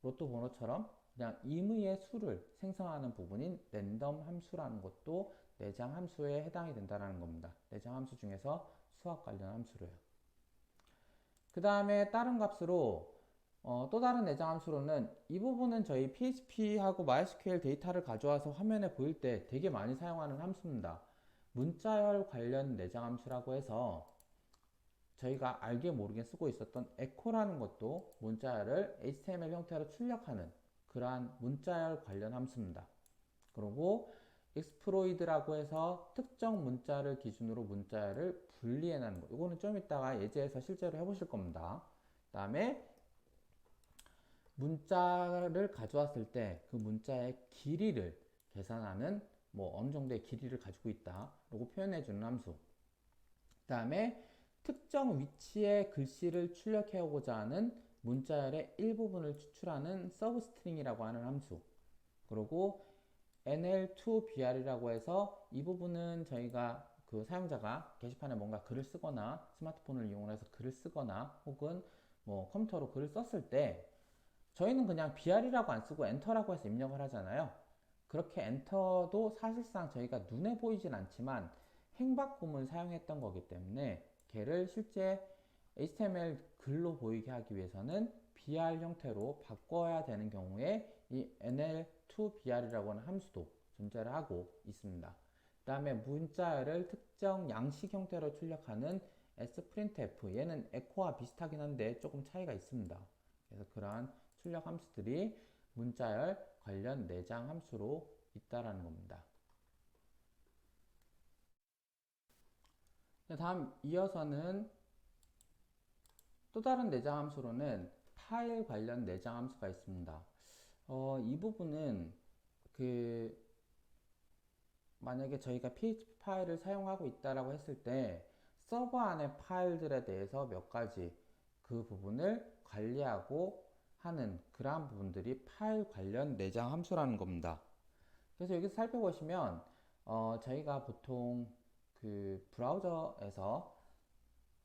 로또 번호처럼 그냥 임의의 수를 생성하는 부분인 랜덤 함수라는 것도 내장 함수에 해당이 된다는 겁니다. 내장 함수 중에서 수학 관련 함수로요. 그 다음에 다른 값으로 또 다른 내장 함수로는 이 부분은 저희 PHP하고 MySQL 데이터를 가져와서 화면에 보일 때 되게 많이 사용하는 함수입니다. 문자열 관련 내장 함수라고 해서 저희가 알게 모르게 쓰고 있었던 echo라는 것도 문자열을 HTML 형태로 출력하는 그러한 문자열 관련 함수입니다. 그리고 exploit라고 해서 특정 문자를 기준으로 문자열을 분리해내는 거. 이거는 좀 이따가 예제에서 실제로 해보실 겁니다. 그 다음에 문자를 가져왔을 때 그 문자의 길이를 계산하는 어느 정도의 길이를 가지고 있다 라고 표현해주는 함수. 그 다음에 특정 위치의 글씨를 출력해오고자 하는 문자열의 일부분을 추출하는 서브스트링이라고 하는 함수. 그리고 NL2BR이라고 해서 이 부분은 저희가 그 사용자가 게시판에 뭔가 글을 쓰거나 스마트폰을 이용해서 글을 쓰거나 혹은 뭐 컴퓨터로 글을 썼을 때 저희는 그냥 BR이라고 안 쓰고 엔터라고 해서 입력을 하잖아요. 그렇게 엔터도 사실상 저희가 눈에 보이진 않지만 행박음을 사용했던 거기 때문에 걔를 실제 HTML 글로 보이게 하기 위해서는 BR 형태로 바꿔야 되는 경우에 이 NL2BR이라고 하는 함수도 존재를 하고 있습니다. 그 다음에 문자열을 특정 양식 형태로 출력하는 sprintf, 얘는 echo와 비슷하긴 한데 조금 차이가 있습니다. 그래서 그러한 출력 함수들이 문자열 관련 내장 함수로 있다라는 겁니다. 다음 이어서는 또 다른 내장 함수로는 파일 관련 내장 함수가 있습니다. 이 부분은 그 만약에 저희가 PHP 파일을 사용하고 있다라고 했을 때 서버 안의 파일들에 대해서 몇 가지 그 부분을 관리하고 하는 그러한 부분들이 파일 관련 내장 함수라는 겁니다. 그래서 여기서 살펴보시면 저희가 보통 그 브라우저에서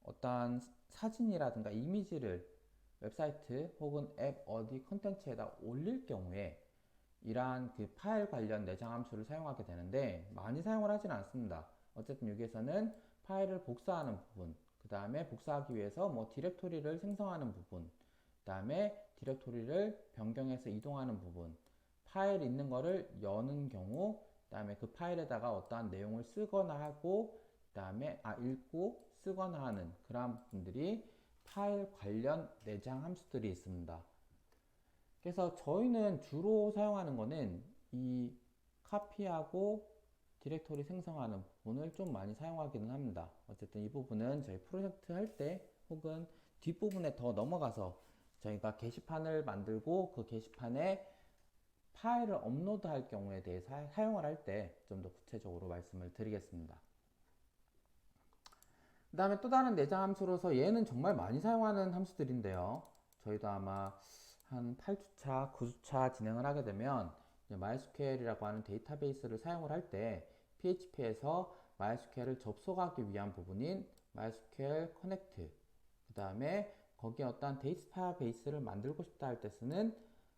어떠한 사진이라든가 이미지를 웹사이트 혹은 앱 어디 컨텐츠에다 올릴 경우에 이러한 그 파일 관련 내장 함수를 사용하게 되는데 많이 사용을 하지는 않습니다. 어쨌든 여기에서는 파일을 복사하는 부분, 그 다음에 복사하기 위해서 뭐 디렉토리를 생성하는 부분, 그 다음에 디렉토리를 변경해서 이동하는 부분, 파일 있는 거를 여는 경우, 그 다음에 그 파일에다가 어떠한 내용을 쓰거나 하고, 그 다음에 읽고 쓰거나 하는 그러한 부분들이 파일 관련 내장 함수들이 있습니다. 그래서 저희는 주로 사용하는 거는 이 카피하고 디렉토리 생성하는 부분을 좀 많이 사용하기는 합니다. 어쨌든 이 부분은 저희 프로젝트 할 때 혹은 뒷부분에 더 넘어가서 저희가 게시판을 만들고 그 게시판에 파일을 업로드 할 경우에 대해서 사용을 할 때 좀 더 구체적으로 말씀을 드리겠습니다. 그 다음에 또 다른 내장 함수로서 얘는 정말 많이 사용하는 함수들인데요. 저희도 아마 한 8주차, 9주차 진행을 하게 되면 MySQL이라고 하는 데이터베이스를 사용을 할 때 PHP에서 MySQL을 접속하기 위한 부분인 MySQL Connect, 그 다음에 거기에 어떤 데이터베이스를 만들고 싶다 할 때 쓰는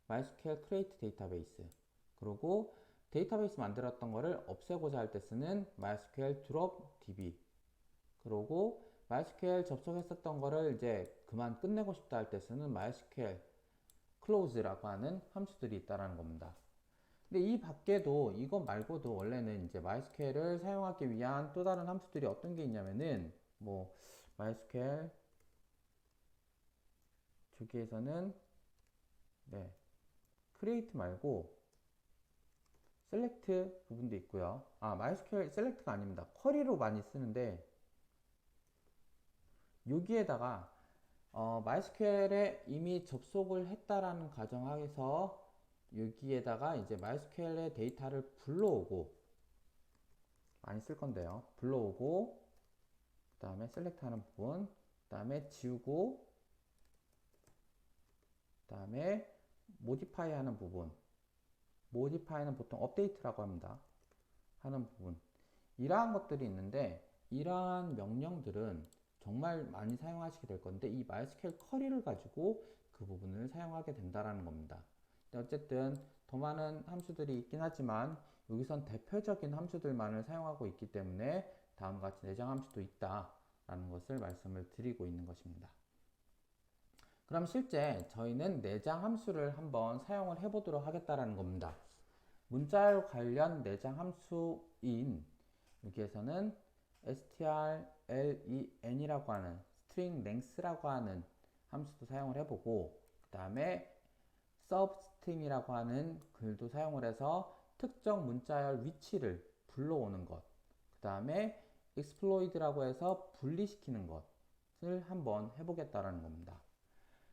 MySQL Create 데이터베이스, 그리고 데이터베이스 만들었던 거를 없애고자 할 때 쓰는 MySQL Drop DB, 그리고 MySQL 접속했었던 거를 이제 그만 끝내고 싶다 할 때 쓰는 MySQL Close라고 하는 함수들이 있다라는 겁니다. 근데 이 밖에도 이것 말고도 원래는 이제 MySQL을 사용하기 위한 또 다른 함수들이 어떤 게 있냐면은 뭐 MySQL 주기에서는 네, create 말고 select 부분도 있고요. MySQL select가 아닙니다. 쿼리로 많이 쓰는데 여기에다가 MySQL에 이미 접속을 했다라는 가정하에서 여기에다가 이제 MySQL의 데이터를 불러오고 많이 쓸 건데요. 불러오고 그 다음에 셀렉트 하는 부분, 그 다음에 지우고 그 다음에 모디파이 하는 부분, 모디파이는 보통 업데이트라고 합니다. 하는 부분, 이러한 것들이 있는데 이러한 명령들은 정말 많이 사용하시게 될 건데 이 MySQL 쿼리를 가지고 그 부분을 사용하게 된다라는 겁니다. 어쨌든 더 많은 함수들이 있긴 하지만 여기선 대표적인 함수들만을 사용하고 있기 때문에 다음과 같이 내장 함수도 있다라는 것을 말씀을 드리고 있는 것입니다. 그럼 실제 저희는 내장 함수를 한번 사용을 해보도록 하겠다라는 겁니다. 문자열 관련 내장 함수인 여기에서는 strlen이라고 하는 string length라고 하는 함수도 사용을 해보고 그 다음에 substring이라고 하는 글도 사용을 해서 특정 문자열 위치를 불러오는 것, 그 다음에 exploit라고 해서 분리시키는 것을 한번 해보겠다라는 겁니다.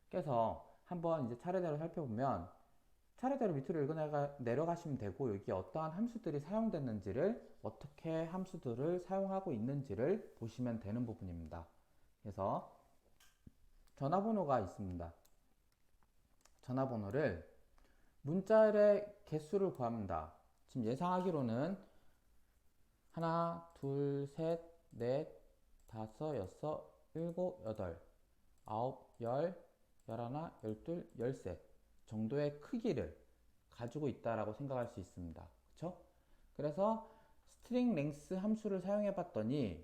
그래서 한번 이제 차례대로 살펴보면 차례대로 밑으로 내려가시면 되고 여기 어떠한 함수들이 사용됐는지를 어떻게 함수들을 사용하고 있는지를 보시면 되는 부분입니다. 그래서 전화번호가 있습니다. 전화번호를 문자열의 개수를 구합니다. 지금 예상하기로는 하나, 둘, 셋, 넷, 다섯, 여섯, 일곱, 여덟, 아홉, 열, 열하나, 열둘, 열셋 정도의 크기를 가지고 있다라고 생각할 수 있습니다. 그쵸? 그래서 스트링 랭스 함수를 사용해 봤더니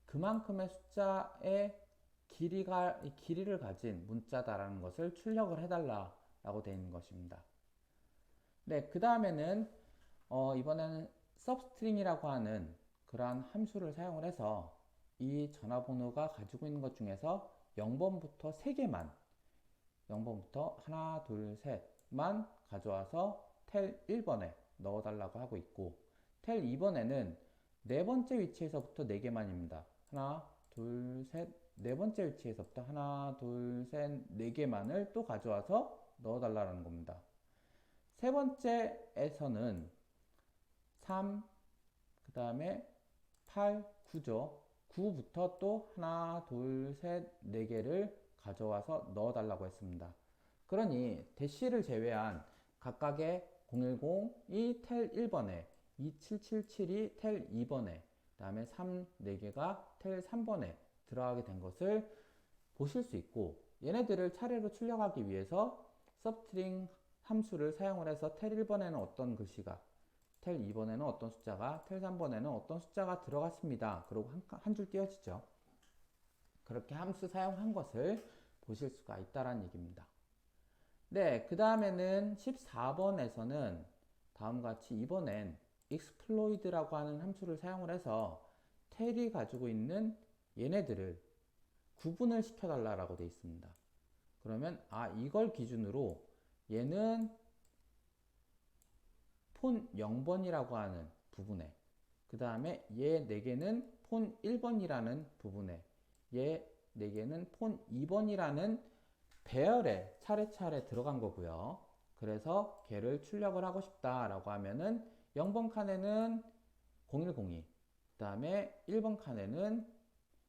그만큼의 숫자의 길이를 가진 문자다라는 것을 출력을 해달라라고 되어 있는 것입니다. 네, 그 다음에는 이번에는 substring이라고 하는 그러한 함수를 사용을 해서 이 전화번호가 가지고 있는 것 중에서 0번부터 3개만 0번부터 하나, 둘, 셋만 가져와서 텔 1번에 넣어달라고 하고 있고 텔 2번에는 네 번째 위치에서부터 4개만입니다. 하나, 둘, 셋, 네 번째 위치에서부터 하나, 둘, 셋, 4개만을 또 가져와서 넣어달라는 겁니다. 세 번째에서는 3, 그 다음에 8, 9죠. 9부터 또 하나, 둘, 셋, 4개를 가져와서 넣어달라고 했습니다. 그러니 대시를 제외한 각각의 010이 텔 1번에 2777이 텔 2번에 그 다음에 3, 4개가 텔 3번에 들어가게 된 것을 보실 수 있고 얘네들을 차례로 출력하기 위해서 substring 함수를 사용을 해서 텔 1번에는 어떤 글씨가 텔 2번에는 어떤 숫자가 텔 3번에는 어떤 숫자가 들어갔습니다. 그리고 한 줄 띄어지죠. 그렇게 함수 사용한 것을 보실 수가 있다는 얘기입니다. 네, 그 다음에는 14번에서는 다음과 같이 이번엔 exploit라고 하는 함수를 사용을 해서 텔이 가지고 있는 얘네들을 구분을 시켜달라고 되어 있습니다. 그러면 이걸 기준으로 얘는 폰 0번이라고 하는 부분에 그 다음에 얘 4개는 폰 1번이라는 부분에 얘 4개는 폰 2번이라는 배열에 차례차례 들어간 거고요. 그래서 걔를 출력을 하고 싶다라고 하면은 0번 칸에는 0102, 그 다음에 1번 칸에는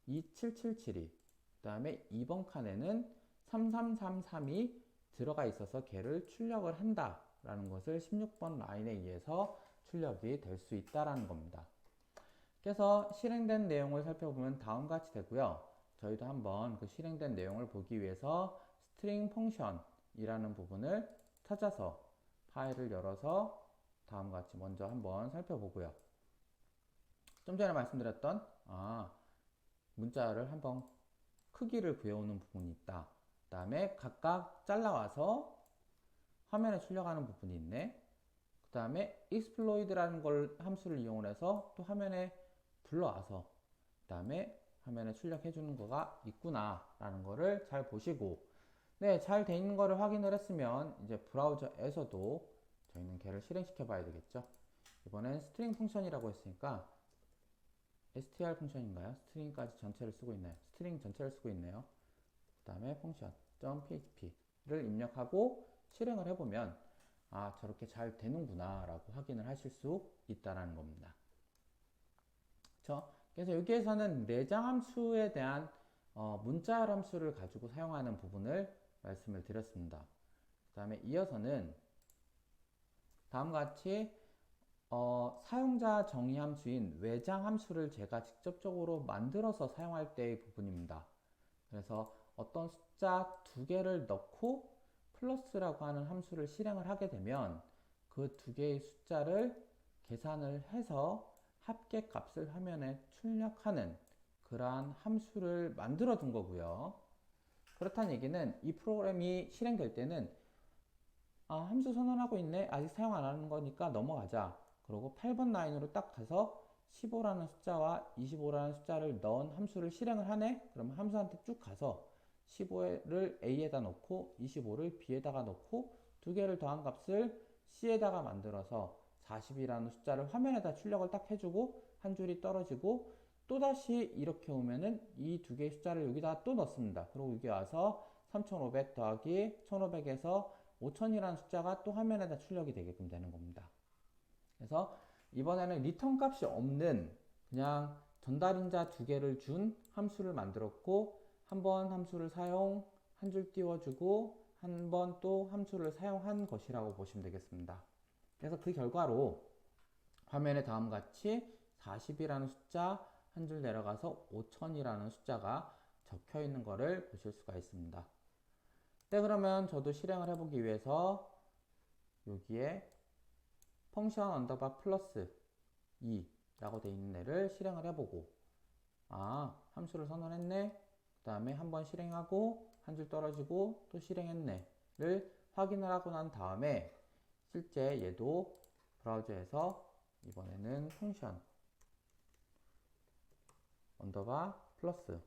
2777이, 그 다음에 2번 칸에는 3333이 들어가 있어서 걔를 출력을 한다라는 것을 16번 라인에 의해서 출력이 될 수 있다라는 겁니다. 그래서 실행된 내용을 살펴보면 다음과 같이 되고요. 저희도 한번 그 실행된 내용을 보기 위해서 string function이라는 부분을 찾아서 파일을 열어서 다음과 같이 먼저 한번 살펴보고요. 좀 전에 말씀드렸던 문자를 한번 크기를 구해오는 부분이 있다. 그 다음에 각각 잘라와서 화면에 출력하는 부분이 있네. 그 다음에 exploit라는 걸 함수를 이용해서 또 화면에 불러와서 그 다음에 화면에 출력해 주는 거가 있구나 라는 거를 잘 보시고 네, 잘 돼 있는 거를 확인을 했으면 이제 브라우저에서도 저희는 걔를 실행시켜 봐야 되겠죠. 이번엔 string 펑션이라고 했으니까 str 펑션인가요? string까지 전체를 쓰고 있나요? string 전체를 쓰고 있네요. 그 다음에 펑션 .php를 입력하고 실행을 해보면 저렇게 잘 되는구나 라고 확인을 하실 수 있다는 겁니다. 그래서 여기에서는 내장 함수에 대한 문자 함수를 가지고 사용하는 부분을 말씀을 드렸습니다. 그 다음에 이어서는 다음과 같이 사용자 정의 함수인 외장 함수를 제가 직접적으로 만들어서 사용할 때의 부분입니다. 그래서 어떤 숫자 2개를 넣고 플러스라고 하는 함수를 실행을 하게 되면 그 2개의 숫자를 계산을 해서 합계 값을 화면에 출력하는 그러한 함수를 만들어 둔 거고요. 그렇다는 얘기는 이 프로그램이 실행될 때는 함수 선언하고 있네. 아직 사용 안 하는 거니까 넘어가자. 그리고 8번 라인으로 딱 가서 15라는 숫자와 25라는 숫자를 넣은 함수를 실행을 하네. 그러면 함수한테 쭉 가서 15를 A에다 넣고 25를 B에다가 넣고 2개를 더한 값을 C에다가 만들어서 40이라는 숫자를 화면에다 출력을 딱 해주고 한 줄이 떨어지고 또다시 이렇게 오면은 이 2개의 숫자를 여기다 또 넣습니다. 그리고 여기 와서 3500 더하기 1500에서 5000이라는 숫자가 또 화면에다 출력이 되게끔 되는 겁니다. 그래서 이번에는 리턴 값이 없는 그냥 전달인자 2개를 준 함수를 만들었고 한 번 함수를 사용, 한 줄 띄워주고 한 번 또 함수를 사용한 것이라고 보시면 되겠습니다. 그래서 그 결과로 화면에 다음과 같이 40이라는 숫자 한 줄 내려가서 5000이라는 숫자가 적혀 있는 것을 보실 수가 있습니다. 네, 그러면 저도 실행을 해보기 위해서 여기에 펑션 언더바 플러스 2라고 되어 있는 애를 실행을 해보고, 함수를 선언했네. 그 다음에 한번 실행하고 한 줄 떨어지고 또 실행했네를 확인을 하고 난 다음에 실제 얘도 브라우저에서 이번에는 펑션 언더바 플러스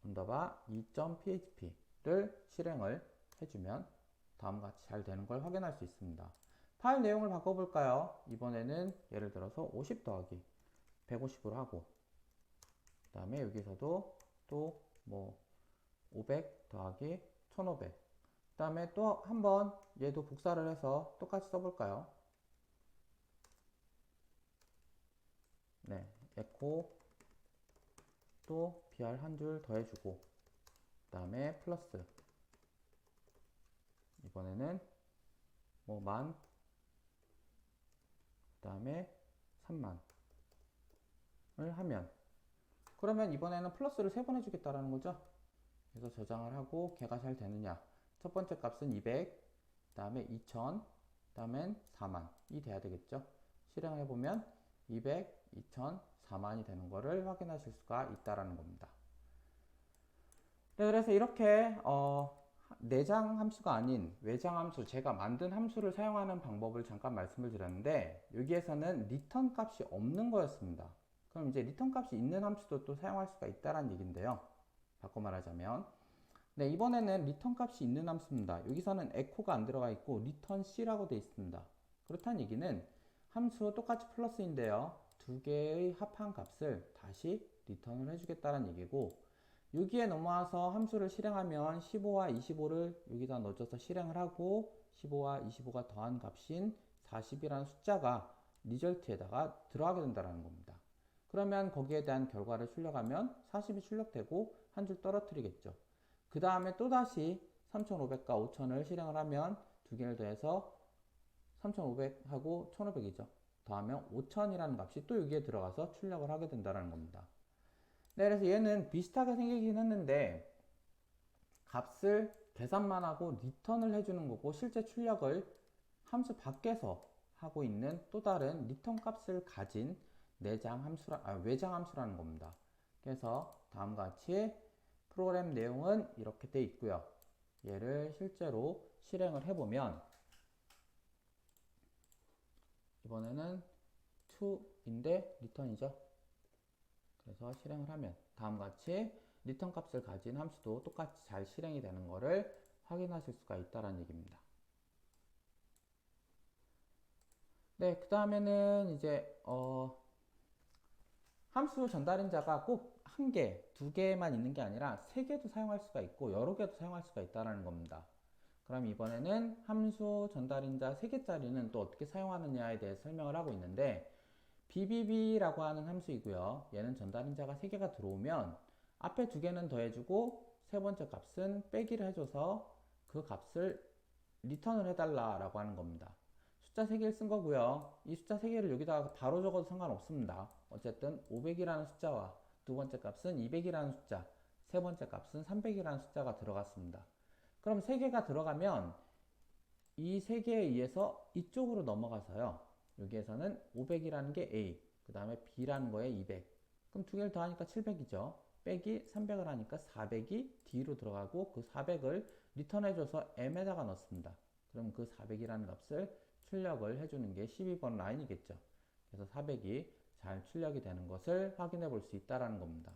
언더바 2.php를 실행을 해주면 다음과 같이 잘 되는 걸 확인할 수 있습니다. 파일 내용을 바꿔볼까요? 이번에는 예를 들어서 50 더하기 150으로 하고, 그 다음에 여기서도 또 뭐 500 더하기 1500, 그 다음에 또 한번 얘도 복사를 해서 똑같이 써볼까요? 네, 에코 또 br 한 줄 더해주고, 그 다음에 플러스 이번에는 뭐 만, 그 다음에 3만을 하면, 그러면 이번에는 플러스를 3번 해주겠다라는 거죠. 그래서 저장을 하고 걔가 잘 되느냐, 첫 번째 값은 200, 그 다음에 2000, 그 다음엔 4만이 돼야 되겠죠. 실행을 해보면 200, 2000, 4만이 되는 거를 확인하실 수가 있다라는 겁니다. 네, 그래서 이렇게 내장 함수가 아닌 외장 함수, 제가 만든 함수를 사용하는 방법을 잠깐 말씀을 드렸는데, 여기에서는 리턴 값이 없는 거였습니다. 그럼 이제 리턴 값이 있는 함수도 또 사용할 수가 있다는 얘기인데요. 바꿔 말하자면, 네, 이번에는 리턴 값이 있는 함수입니다. 여기서는 에코가 안 들어가 있고 리턴 C라고 되어 있습니다. 그렇다는 얘기는 함수 똑같이 플러스인데요, 두 개의 합한 값을 다시 리턴을 해주겠다는 얘기고, 여기에 넘어와서 함수를 실행하면 15와 25를 여기다 넣어줘서 실행을 하고 15와 25가 더한 값인 40이라는 숫자가 리절트에다가 들어가게 된다는 겁니다. 그러면 거기에 대한 결과를 출력하면 40이 출력되고 한 줄 떨어뜨리겠죠. 그 다음에 또다시 3500과 5000을 실행을 하면 두 개를 더해서 3500하고 1500이죠. 더하면 5000이라는 값이 또 여기에 들어가서 출력을 하게 된다는 겁니다. 네, 그래서 얘는 비슷하게 생기긴 했는데 값을 계산만 하고 리턴을 해주는 거고, 실제 출력을 함수 밖에서 하고 있는 또 다른 리턴 값을 가진 외장 함수라는 겁니다. 그래서 다음과 같이 프로그램 내용은 이렇게 돼 있고요. 얘를 실제로 실행을 해보면 이번에는 to인데 리턴이죠. 그래서 실행을 하면 다음과 같이 리턴 값을 가진 함수도 똑같이 잘 실행이 되는 것을 확인하실 수가 있다는 얘기입니다. 네, 그 다음에는 이제 함수 전달인자가 꼭 한 개, 두 개만 있는 게 아니라 세 개도 사용할 수가 있고 여러 개도 사용할 수가 있다는 겁니다. 그럼 이번에는 함수 전달인자 3개짜리는 또 어떻게 사용하느냐에 대해 설명을 하고 있는데, BBB라고 하는 함수이고요. 얘는 전달인자가 3개가 들어오면 앞에 2개는 더해주고 세 번째 값은 빼기를 해줘서 그 값을 리턴을 해달라라고 하는 겁니다. 숫자 3개를 쓴 거고요. 이 숫자 3개를 여기다가 바로 적어도 상관없습니다. 어쨌든 500이라는 숫자와 두 번째 값은 200이라는 숫자, 세 번째 값은 300이라는 숫자가 들어갔습니다. 그럼 3개가 들어가면 이 3개에 의해서 이쪽으로 넘어가서요, 여기에서는 500이라는 게 A, 그 다음에 B라는 거에 200, 그럼 두 개를 더하니까 700이죠. 빼기 300을 하니까 400이 D로 들어가고 그 400을 리턴해줘서 M에다가 넣습니다. 그럼 그 400이라는 값을 출력을 해주는 게 12번 라인이겠죠. 그래서 400이 잘 출력이 되는 것을 확인해 볼 수 있다는 겁니다.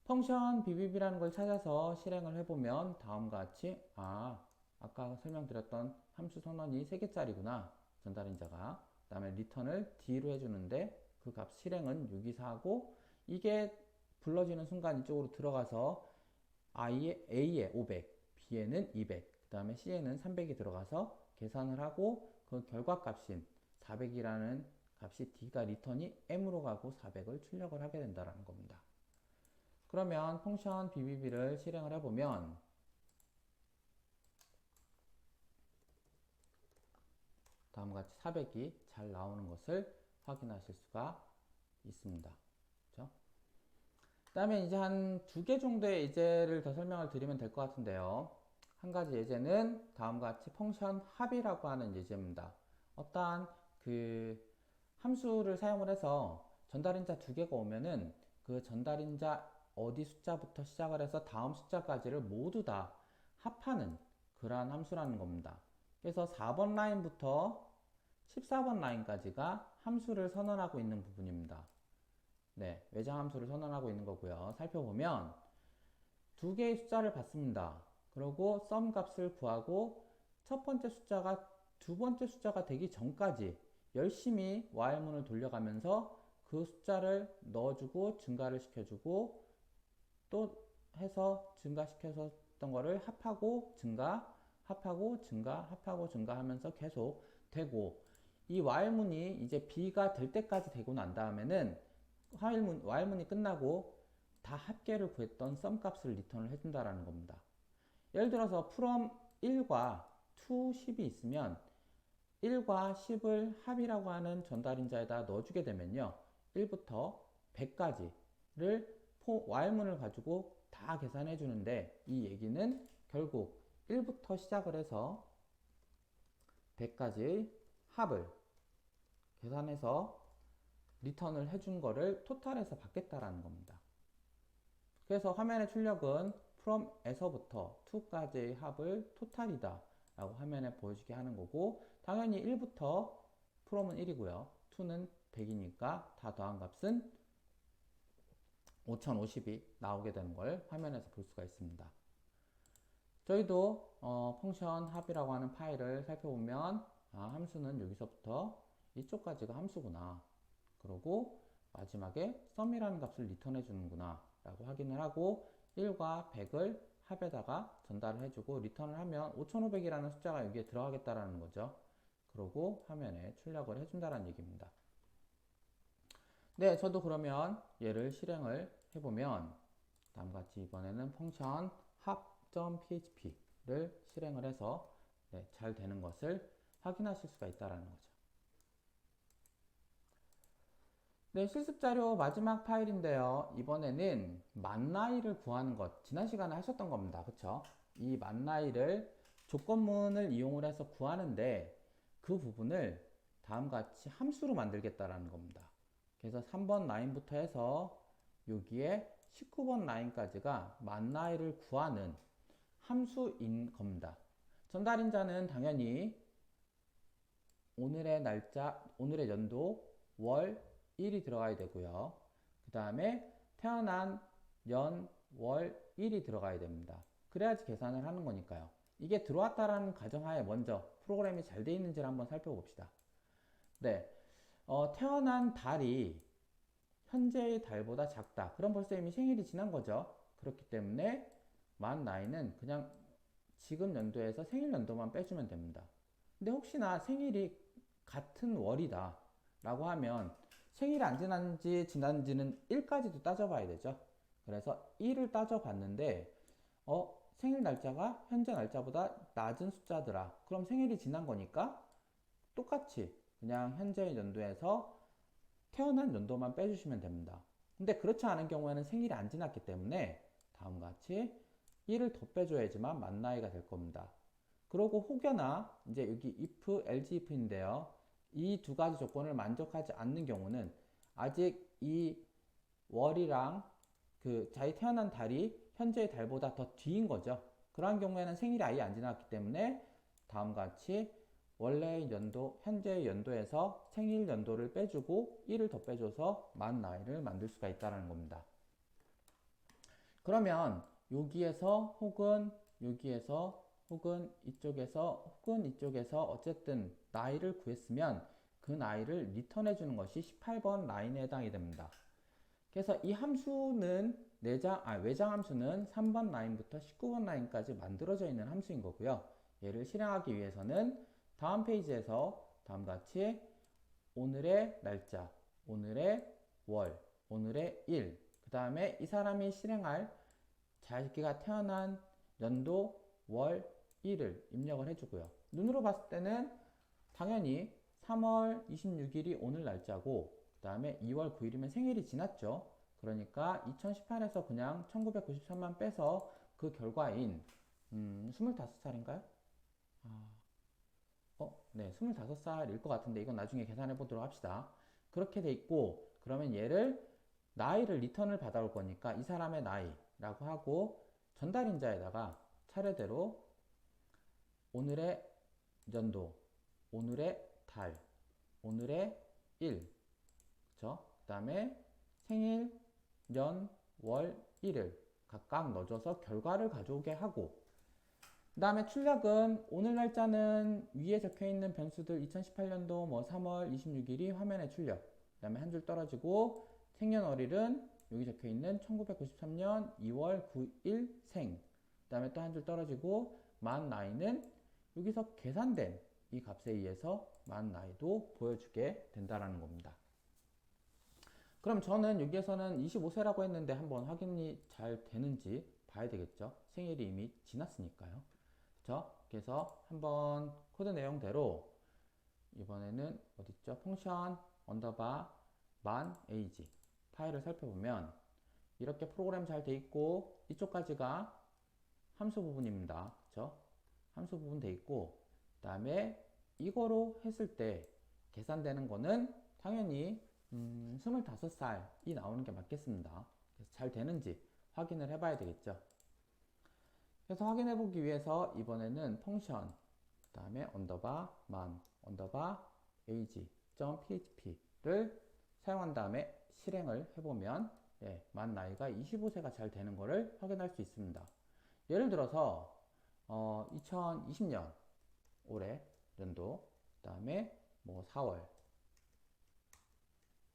펑션 BBB라는 걸 찾아서 실행을 해보면 다음과 같이 아까 설명드렸던 함수 선언이 3개짜리구나, 전달인자가. 그 다음에 리턴을 D로 해주는데 그 값 실행은 624하고, 이게 불러지는 순간 이쪽으로 들어가서 A에 500, B에는 200, 그 다음에 C에는 300이 들어가서 계산을 하고 그 결과값인 400이라는 값이 D가 리턴이 M으로 가고 400을 출력을 하게 된다는 겁니다. 그러면 펑션 BBB를 실행을 해보면 다음과 같이 400이 잘 나오는 것을 확인하실 수가 있습니다. 그렇죠? 그 다음에 이제 한 두 개 정도의 예제를 더 설명을 드리면 될 것 같은데요. 한 가지 예제는 다음과 같이 펑션 합이라고 하는 예제입니다. 어떠한 그 함수를 사용을 해서 전달인자 두 개가 오면은 그 전달인자 어디 숫자부터 시작을 해서 다음 숫자까지를 모두 다 합하는 그러한 함수라는 겁니다. 그래서 4번 라인부터 14번 라인까지가 함수를 선언하고 있는 부분입니다. 네, 외장 함수를 선언하고 있는 거고요. 살펴보면 두 개의 숫자를 받습니다. 그리고 썸 값을 구하고 첫 번째 숫자가 두 번째 숫자가 되기 전까지 열심히 while문을 돌려가면서 그 숫자를 넣어주고 증가를 시켜주고 또 해서 증가시켰던 거를 합하고 증가, 합하고 증가, 합하고 증가 하면서 계속 되고 이 while문이 이제 b가 될 때까지 되고 난 다음에는 while문이 끝나고 다 합계를 구했던 썸 값을 리턴을 해준다라는 겁니다. 예를 들어서 from 1과 to 10이 있으면 1과 10을 합이라고 하는 전달인자에다 넣어주게 되면요. 1부터 100까지를 while문을 가지고 다 계산해 주는데 이 얘기는 결국 1부터 시작을 해서 100까지 합을 계산해서 리턴을 해준 거를 토탈에서 받겠다라는 겁니다. 그래서 화면의 출력은 from에서부터 to까지의 합을 토탈이다 라고 화면에 보여주게 하는 거고 당연히 1부터 from은 1이고요 2는 100이니까 다 더한 값은 5050이 나오게 되는 걸 화면에서 볼 수가 있습니다. 저희도 펑션 합이라고 하는 파일을 살펴보면 함수는 여기서부터 이쪽까지가 함수구나 그러고 마지막에 sum이라는 값을 리턴해 주는구나 라고 확인을 하고 1과 100을 합에다가 전달을 해주고 리턴을 하면 5500이라는 숫자가 여기에 들어가겠다라는 거죠. 그러고 화면에 출력을 해준다는 얘기입니다. 네, 저도 그러면 얘를 실행을 해보면 다음같이 이번에는 펑션 합.php를 실행을 해서 네, 잘 되는 것을 확인하실 수가 있다는 거죠. 네, 실습자료 마지막 파일인데요. 이번에는 만나이를 구하는 것, 지난 시간에 하셨던 겁니다. 그쵸? 이 만나이를 조건문을 이용을 해서 구하는데 그 부분을 다음같이 함수로 만들겠다라는 겁니다. 그래서 3번 라인부터 해서 여기에 19번 라인까지가 만나이를 구하는 함수인 겁니다. 전달인자는 당연히 오늘의 날짜, 오늘의 연도, 월, 1이 들어가야 되고요. 그 다음에 태어난 연, 월, 1이 들어가야 됩니다. 그래야지 계산을 하는 거니까요. 이게 들어왔다라는 가정하에 먼저 프로그램이 잘 되어 있는지를 한번 살펴봅시다. 네, 태어난 달이 현재의 달보다 작다. 그럼 벌써 이미 생일이 지난 거죠. 그렇기 때문에 만 나이는 그냥 지금 연도에서 생일 연도만 빼주면 됩니다. 근데 혹시나 생일이 같은 월이다 라고 하면 생일이 안 지난지 지난지는 1까지도 따져봐야 되죠. 그래서 1을 따져봤는데 생일 날짜가 현재 날짜보다 낮은 숫자더라. 그럼 생일이 지난 거니까 똑같이 그냥 현재 연도에서 태어난 연도만 빼주시면 됩니다. 근데 그렇지 않은 경우에는 생일이 안 지났기 때문에 다음과 같이 1을 더 빼줘야지만 만 나이가 될 겁니다. 그러고 혹여나 이제 여기 if, else if인데요. 이 두 가지 조건을 만족하지 않는 경우는 아직 이 월이랑 그 자기 태어난 달이 현재의 달보다 더 뒤인 거죠. 그러한 경우에는 생일이 아예 안 지났기 때문에 다음과 같이 원래의 연도, 현재의 연도에서 생일 연도를 빼주고 1을 더 빼줘서 만 나이를 만들 수가 있다는 겁니다. 그러면 여기에서 혹은 여기에서 혹은 이쪽에서 혹은 이쪽에서 어쨌든 나이를 구했으면 그 나이를 리턴해 주는 것이 18번 라인에 해당이 됩니다. 그래서 이 함수는 외장 함수는 3번 라인부터 19번 라인까지 만들어져 있는 함수인 거고요. 얘를 실행하기 위해서는 다음 페이지에서 다음과 같이 오늘의 날짜, 오늘의 월, 오늘의 일, 그 다음에 이 사람이 실행할 자기가 태어난 연도, 월, 일을 입력을 해주고요. 눈으로 봤을 때는 당연히 3월 26일이 오늘 날짜고 그 다음에 2월 9일이면 생일이 지났죠. 그러니까 2018에서 그냥 1993만 빼서 그 결과인 25살인가요? 네, 25살일 것 같은데 이건 나중에 계산해 보도록 합시다. 그렇게 돼 있고 그러면 얘를 나이를 리턴을 받아올 거니까 이 사람의 나이라고 하고 전달인자에다가 차례대로 오늘의 연도, 오늘의 달, 오늘의 일, 그쵸? 그 다음에 생일, 년, 월, 일을 각각 넣어줘서 결과를 가져오게 하고 그 다음에 출력은 오늘 날짜는 위에 적혀 있는 변수들 2018년도 뭐 3월 26일이 화면에 출력. 그 다음에 한 줄 떨어지고 생년월일은 여기 적혀 있는 1993년 2월 9일 생. 그 다음에 또 한 줄 떨어지고 만 나이는 여기서 계산된 이 값에 의해서 만 나이도 보여주게 된다라는 겁니다. 그럼 저는 여기에서는 25세라고 했는데 한번 확인이 잘 되는지 봐야 되겠죠. 생일이 이미 지났으니까요. 그쵸? 그래서 한번 코드 내용대로 이번에는 어딨죠? 펑션 언더바 만 에이지 파일을 살펴보면 이렇게 프로그램 잘 돼 있고 이쪽까지가 함수 부분입니다. 그쵸? 함수 부분 돼 있고 그 다음에 이거로 했을 때 계산되는 거는 당연히 25살이 나오는 게 맞겠습니다. 그래서 잘 되는지 확인을 해봐야 되겠죠. 그래서 확인해 보기 위해서 이번에는 펑션 그 다음에 언더바 만 언더바 age.php를 사용한 다음에 실행을 해보면 만 나이가 25세가 잘 되는 것을 확인할 수 있습니다. 예를 들어서 2020년 올해 연도 그 다음에 뭐 4월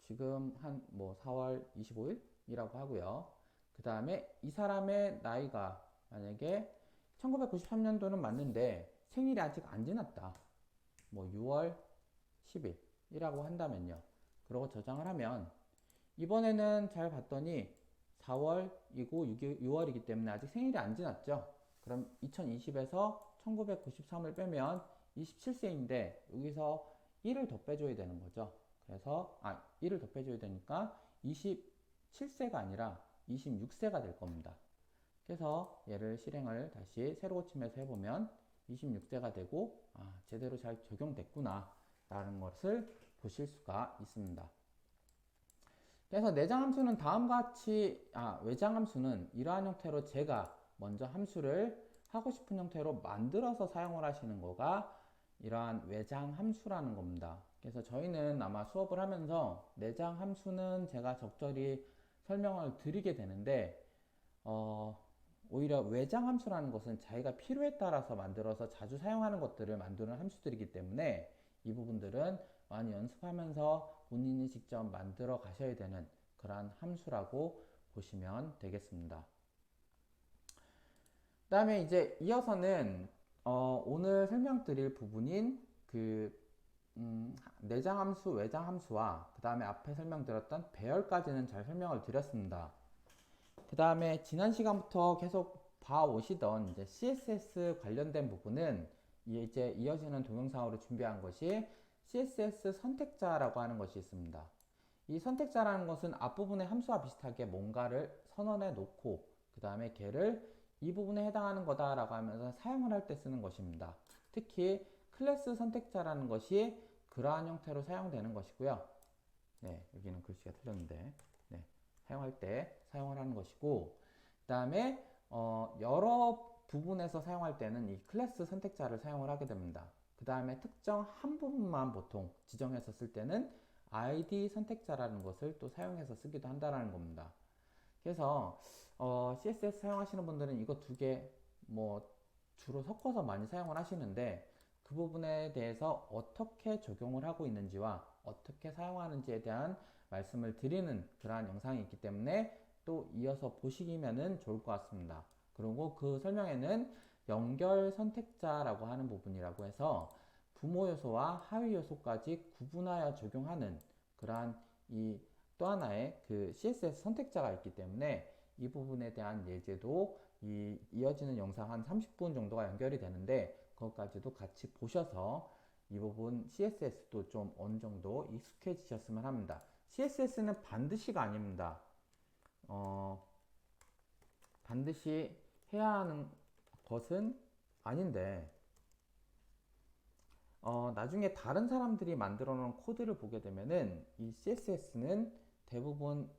지금 한 뭐 4월 25일이라고 하고요. 그 다음에 이 사람의 나이가 만약에 1993년도는 맞는데 생일이 아직 안 지났다. 뭐 6월 10일이라고 한다면요. 그러고 저장을 하면 이번에는 잘 봤더니 4월이고 6월이기 때문에 아직 생일이 안 지났죠. 그럼 2020에서 1993을 빼면 27세인데 여기서 1을 더 빼줘야 되는 거죠. 그래서 1을 더 빼줘야 되니까 27세가 아니라 26세가 될 겁니다. 그래서 얘를 실행을 다시 새로 고침해서 해보면 26세가 되고 제대로 잘 적용됐구나 라는 것을 보실 수가 있습니다. 그래서 내장 함수는 다음과 같이 외장 함수는 이러한 형태로 제가 먼저 함수를 하고 싶은 형태로 만들어서 사용을 하시는 거가 이러한 외장 함수라는 겁니다. 그래서 저희는 아마 수업을 하면서 내장 함수는 제가 적절히 설명을 드리게 되는데 오히려 외장 함수라는 것은 자기가 필요에 따라서 만들어서 자주 사용하는 것들을 만드는 함수들이기 때문에 이 부분들은 많이 연습하면서 본인이 직접 만들어 가셔야 되는 그러한 함수라고 보시면 되겠습니다. 그 다음에 이제 이어서는 오늘 설명드릴 부분인 내장 함수, 외장 함수와 그 다음에 앞에 설명드렸던 배열까지는 잘 설명을 드렸습니다. 그 다음에 지난 시간부터 계속 봐오시던 이제 CSS 관련된 부분은 이제 이어지는 동영상으로 준비한 것이 CSS 선택자라고 하는 것이 있습니다. 이 선택자라는 것은 앞부분의 함수와 비슷하게 뭔가를 선언해 놓고 그 다음에 걔를 이 부분에 해당하는 거다라고 하면서 사용을 할 때 쓰는 것입니다. 특히 클래스 선택자라는 것이 그러한 형태로 사용되는 것이고요. 네, 여기는 글씨가 틀렸는데 사용할 때 사용을 하는 것이고 그 다음에 여러 부분에서 사용할 때는 이 클래스 선택자를 사용을 하게 됩니다. 그 다음에 특정 한 부분만 보통 지정해서 쓸 때는 ID 선택자라는 것을 또 사용해서 쓰기도 한다라는 겁니다. 그래서 CSS 사용하시는 분들은 이거 두 개 뭐 주로 섞어서 많이 사용을 하시는데 그 부분에 대해서 어떻게 적용을 하고 있는지와 어떻게 사용하는지에 대한 말씀을 드리는 그러한 영상이 있기 때문에 또 이어서 보시면은 좋을 것 같습니다. 그리고 그 설명에는 연결 선택자라고 하는 부분이라고 해서 부모 요소와 하위 요소까지 구분하여 적용하는 그러한 이 또 하나의 그 CSS 선택자가 있기 때문에 이 부분에 대한 예제도 이어지는 영상 한 30분 정도가 연결이 되는데 그것까지도 같이 보셔서 이 부분 CSS도 좀 어느 정도 익숙해지셨으면 합니다. CSS는 반드시가 아닙니다. 반드시 해야 하는 것은 아닌데, 나중에 다른 사람들이 만들어 놓은 코드를 보게 되면은 이 CSS는 대부분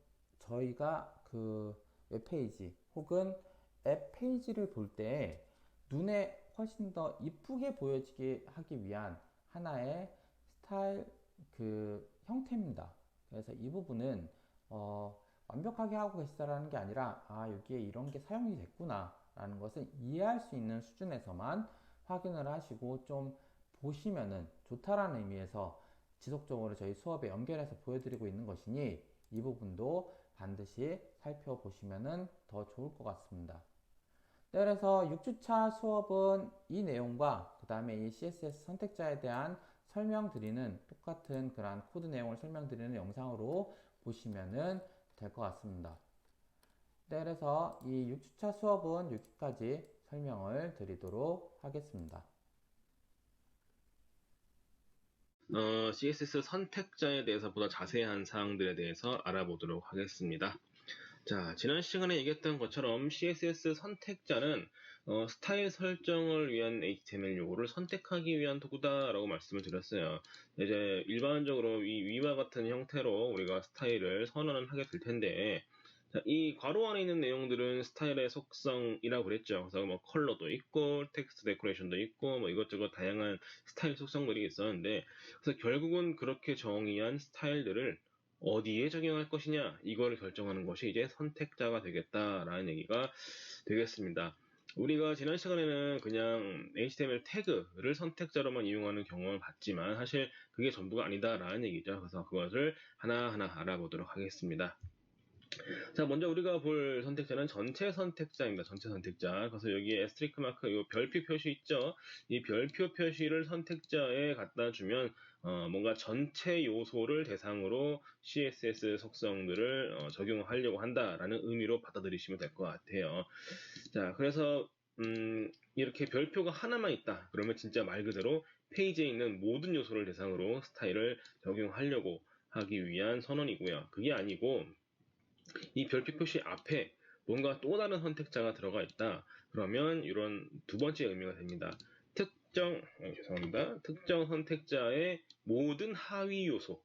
저희가 그 웹페이지 혹은 앱 페이지를 볼 때 눈에 훨씬 더 이쁘게 보여지게 하기 위한 하나의 스타일 그 형태입니다. 그래서 이 부분은 완벽하게 하고 계시다라는 게 아니라 여기에 이런 게 사용이 됐구나 라는 것을 이해할 수 있는 수준에서만 확인을 하시고 좀 보시면은 좋다라는 의미에서 지속적으로 저희 수업에 연결해서 보여드리고 있는 것이니 이 부분도 반드시 살펴보시면은 더 좋을 것 같습니다. 네, 그래서 6주차 수업은 이 내용과 그 다음에 이 CSS 선택자에 대한 설명드리는 똑같은 그런 코드 내용을 설명드리는 영상으로 보시면은 될 것 같습니다. 네, 그래서 이 6주차 수업은 여기까지 설명을 드리도록 하겠습니다. CSS 선택자에 대해서 보다 자세한 사항들에 대해서 알아보도록 하겠습니다. 자, 지난 시간에 얘기했던 것처럼 CSS 선택자는 스타일 설정을 위한 HTML 요구를 선택하기 위한 도구다라고 말씀을 드렸어요. 이제 일반적으로 위와 같은 형태로 우리가 스타일을 선언을 하게 될 텐데, 자, 이 괄호 안에 있는 내용들은 스타일의 속성이라고 그랬죠. 그래서 뭐 컬러도 있고, 텍스트 데코레이션도 있고, 뭐 이것저것 다양한 스타일 속성들이 있었는데, 그래서 결국은 그렇게 정의한 스타일들을 어디에 적용할 것이냐, 이거를 결정하는 것이 이제 선택자가 되겠다라는 얘기가 되겠습니다. 우리가 지난 시간에는 그냥 HTML 태그를 선택자로만 이용하는 경험을 봤지만 사실 그게 전부가 아니다라는 얘기죠. 그래서 그것을 하나하나 알아보도록 하겠습니다. 자, 먼저 우리가 볼 선택자는 전체 선택자입니다. 전체 선택자. 그래서 여기에 에스트리크 마크, 이 별표 표시 있죠? 이 별표 표시를 선택자에 갖다 주면 뭔가 전체 요소를 대상으로 CSS 속성들을 적용하려고 한다라는 의미로 받아들이시면 될 것 같아요. 자, 그래서 이렇게 별표가 하나만 있다. 그러면 진짜 말 그대로 페이지에 있는 모든 요소를 대상으로 스타일을 적용하려고 하기 위한 선언이고요. 그게 아니고 이 별표 표시 앞에 뭔가 또 다른 선택자가 들어가 있다. 그러면 이런 두 번째 의미가 됩니다. 특정 선택자의 모든 하위 요소,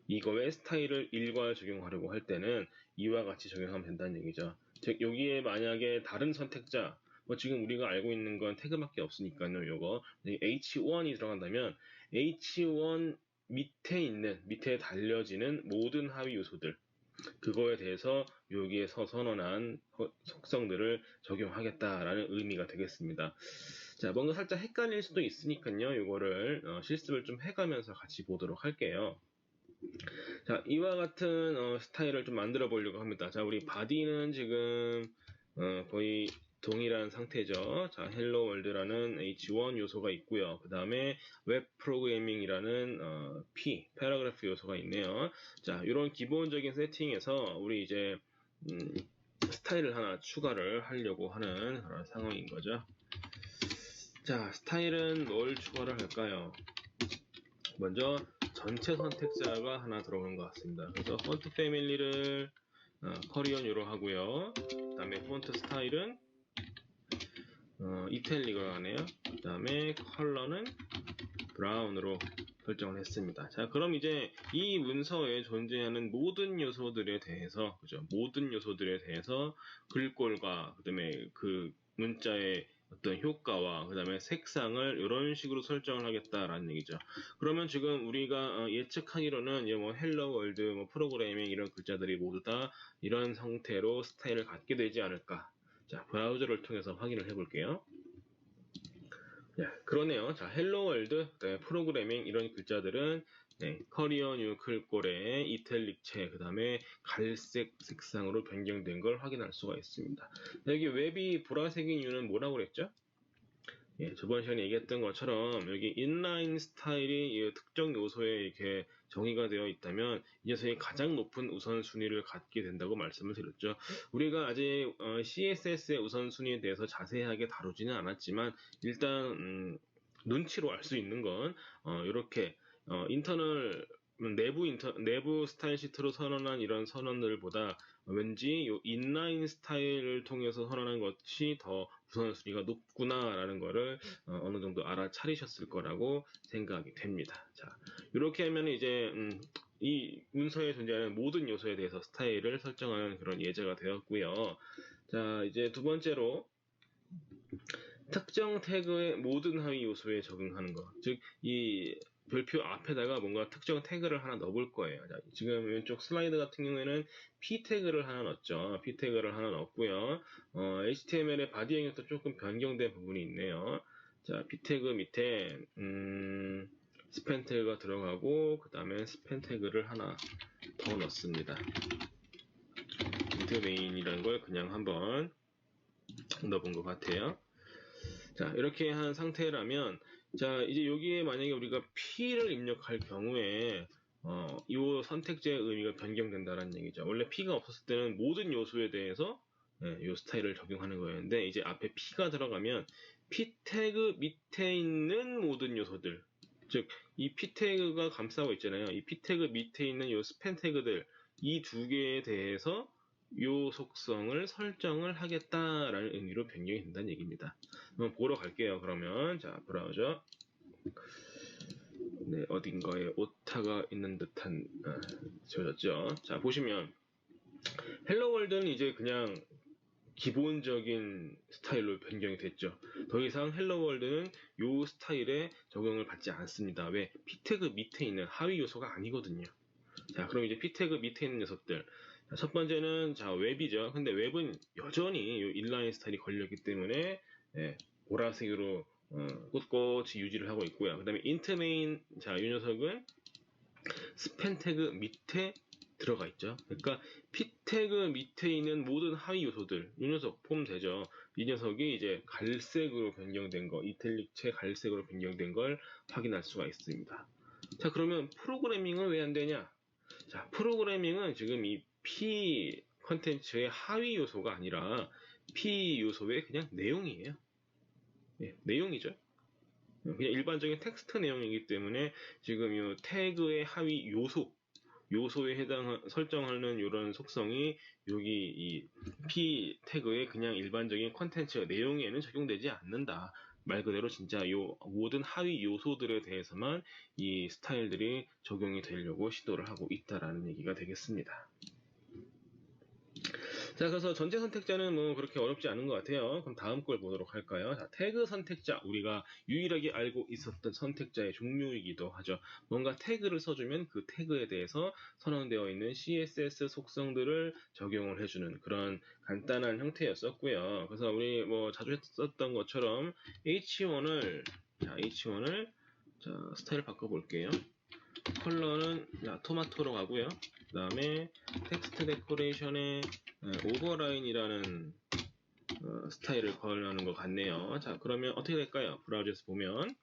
이거에 스타일을 일괄 적용하려고 할 때는 이와 같이 적용하면 된다는 얘기죠. 즉 여기에 만약에 다른 선택자, 뭐 지금 우리가 알고 있는 건 태그밖에 없으니까요. 요거 H1이 들어간다면 H1 밑에 달려지는 모든 하위 요소들, 그거에 대해서 여기에서 선언한 속성들을 적용하겠다라는 의미가 되겠습니다. 자, 뭔가 살짝 헷갈릴 수도 있으니까요. 이거를 실습을 좀 해가면서 같이 보도록 할게요. 자, 이와 같은 스타일을 좀 만들어 보려고 합니다. 자, 우리 바디는 지금 거의 동일한 상태죠. 자, 헬로 월드라는 H1 요소가 있고요. 그 다음에 웹 프로그래밍이라는 패러그래프 요소가 있네요. 자, 이런 기본적인 세팅에서 우리 이제 스타일을 하나 추가를 하려고 하는 그런 상황인 거죠. 자, 스타일은 뭘 추가를 할까요? 먼저 전체 선택자가 하나 들어간 것 같습니다. 그래서 폰트 패밀리를 커리언유로 하고요. 그 다음에 폰트 스타일은 이탈릭으로 하네요. 그 다음에 컬러는 브라운으로 설정을 했습니다. 자, 그럼 이제 이 문서에 존재하는 모든 요소들에 대해서, 그죠? 모든 요소들에 대해서 글꼴과 그다음에 그 문자의 어떤 효과와 그다음에 색상을 이런 식으로 설정을 하겠다라는 얘기죠. 그러면 지금 우리가 예측하기로는 뭐 헬로 월드, 뭐 프로그래밍 이런 글자들이 모두 다 이런 형태로 스타일을 갖게 되지 않을까. 자, 브라우저를 통해서 확인을 해볼게요. 그러네요. 자, 헬로 월드, 프로그래밍 이런 글자들은 커리어 뉴 클꼴에 이탈릭체, 그 다음에 갈색 색상으로 변경된 걸 확인할 수가 있습니다. 여기 웹이 보라색인 이유는 뭐라고 그랬죠? 저번 시간에 얘기했던 것처럼 여기 인라인 스타일이 특정 요소에 이렇게 정의가 되어 있다면 이 녀석이 가장 높은 우선순위를 갖게 된다고 말씀을 드렸죠. 우리가 아직 CSS의 우선순위에 대해서 자세하게 다루지는 않았지만 일단 눈치로 알 수 있는 건 이렇게 인터널 내부 스타일 시트로 선언한 이런 선언들보다 왠지 요 인라인 스타일을 통해서 선언한 것이 더 우선순위가 높구나라는 거를 어느 정도 알아차리셨을 거라고 생각이 됩니다. 자, 이렇게 하면 이제 이 문서에 존재하는 모든 요소에 대해서 스타일을 설정하는 그런 예제가 되었고요. 자, 이제 두 번째로 특정 태그의 모든 하위 요소에 적용하는 것. 즉, 이 별표 앞에다가 뭔가 특정 태그를 하나 넣어볼 거예요. 자, 지금 왼쪽 슬라이드 같은 경우에는 p 태그를 하나 넣었죠. p 태그를 하나 넣었고요. HTML의 바디 영역도 조금 변경된 부분이 있네요. 자, p 태그 밑에 스팬 태그가 들어가고 그 다음에 스팬 태그를 하나 더 넣습니다. 인트 메인이라는 걸 그냥 한번 넣어본 것 같아요. 자, 이렇게 한 상태라면, 자, 이제 여기에 만약에 우리가 P를 입력할 경우에, 이 선택지의 의미가 변경된다는 얘기죠. 원래 P가 없었을 때는 모든 요소에 대해서 이 스타일을 적용하는 거였는데, 이제 앞에 P가 들어가면 P 태그 밑에 있는 모든 요소들, 즉, 이 P 태그가 감싸고 있잖아요. 이 P 태그 밑에 있는 이 스팬 태그들, 이 두 개에 대해서 요 속성을 설정을 하겠다라는 의미로 변경이 된다는 얘기입니다. 한번 보러 갈게요. 그러면 자, 브라우저. 네, 어딘가에 오타가 있는 듯한 지워졌죠. 자, 보시면 헬로 월드는 이제 그냥 기본적인 스타일로 변경이 됐죠. 더 이상 헬로 월드는 요 스타일에 적용을 받지 않습니다. 왜? p 태그 밑에 있는 하위 요소가 아니거든요. 자, 그럼 이제 p 태그 밑에 있는 녀석들. 자, 첫 번째는 자, 웹이죠. 근데 웹은 여전히 요 인라인 스타일이 걸렸기 때문에 보라색으로 꿋꿋이 유지를 하고 있고요. 그 다음에 인트 메인, 자, 이 녀석은 스팬 태그 밑에 들어가 있죠. 그러니까 p 태그 밑에 있는 모든 하위 요소들, 이 녀석 폼 되죠. 이 녀석이 이제 갈색으로 변경된 거, 이탈릭체 갈색으로 변경된 걸 확인할 수가 있습니다. 자, 그러면 프로그래밍은 왜 안 되냐? 자, 프로그래밍은 지금 이 P 컨텐츠의 하위 요소가 아니라 P 요소의 그냥 내용이에요. 내용이죠. 그냥 일반적인 텍스트 내용이기 때문에 지금 이 태그의 하위 요소에 설정하는 이런 속성이 여기 이 P 태그의 그냥 일반적인 컨텐츠 내용에는 적용되지 않는다. 말 그대로 진짜 이 모든 하위 요소들에 대해서만 이 스타일들이 적용이 되려고 시도를 하고 있다라는 얘기가 되겠습니다. 자, 그래서 전체 선택자는 뭐 그렇게 어렵지 않은 것 같아요. 그럼 다음 걸 보도록 할까요? 자, 태그 선택자. 우리가 유일하게 알고 있었던 선택자의 종류이기도 하죠. 뭔가 태그를 써주면 그 태그에 대해서 선언되어 있는 CSS 속성들을 적용을 해주는 그런 간단한 형태였었고요. 그래서 우리 뭐 자주 했었던 것처럼 H1을, 자, 스타일 바꿔볼게요. 컬러는 토마토로 가고요. 그 다음에 텍스트 데코레이션에 오버라인이라는 스타일을 걸려는 것 같네요. 자, 그러면 어떻게 될까요? 브라우저에서 보면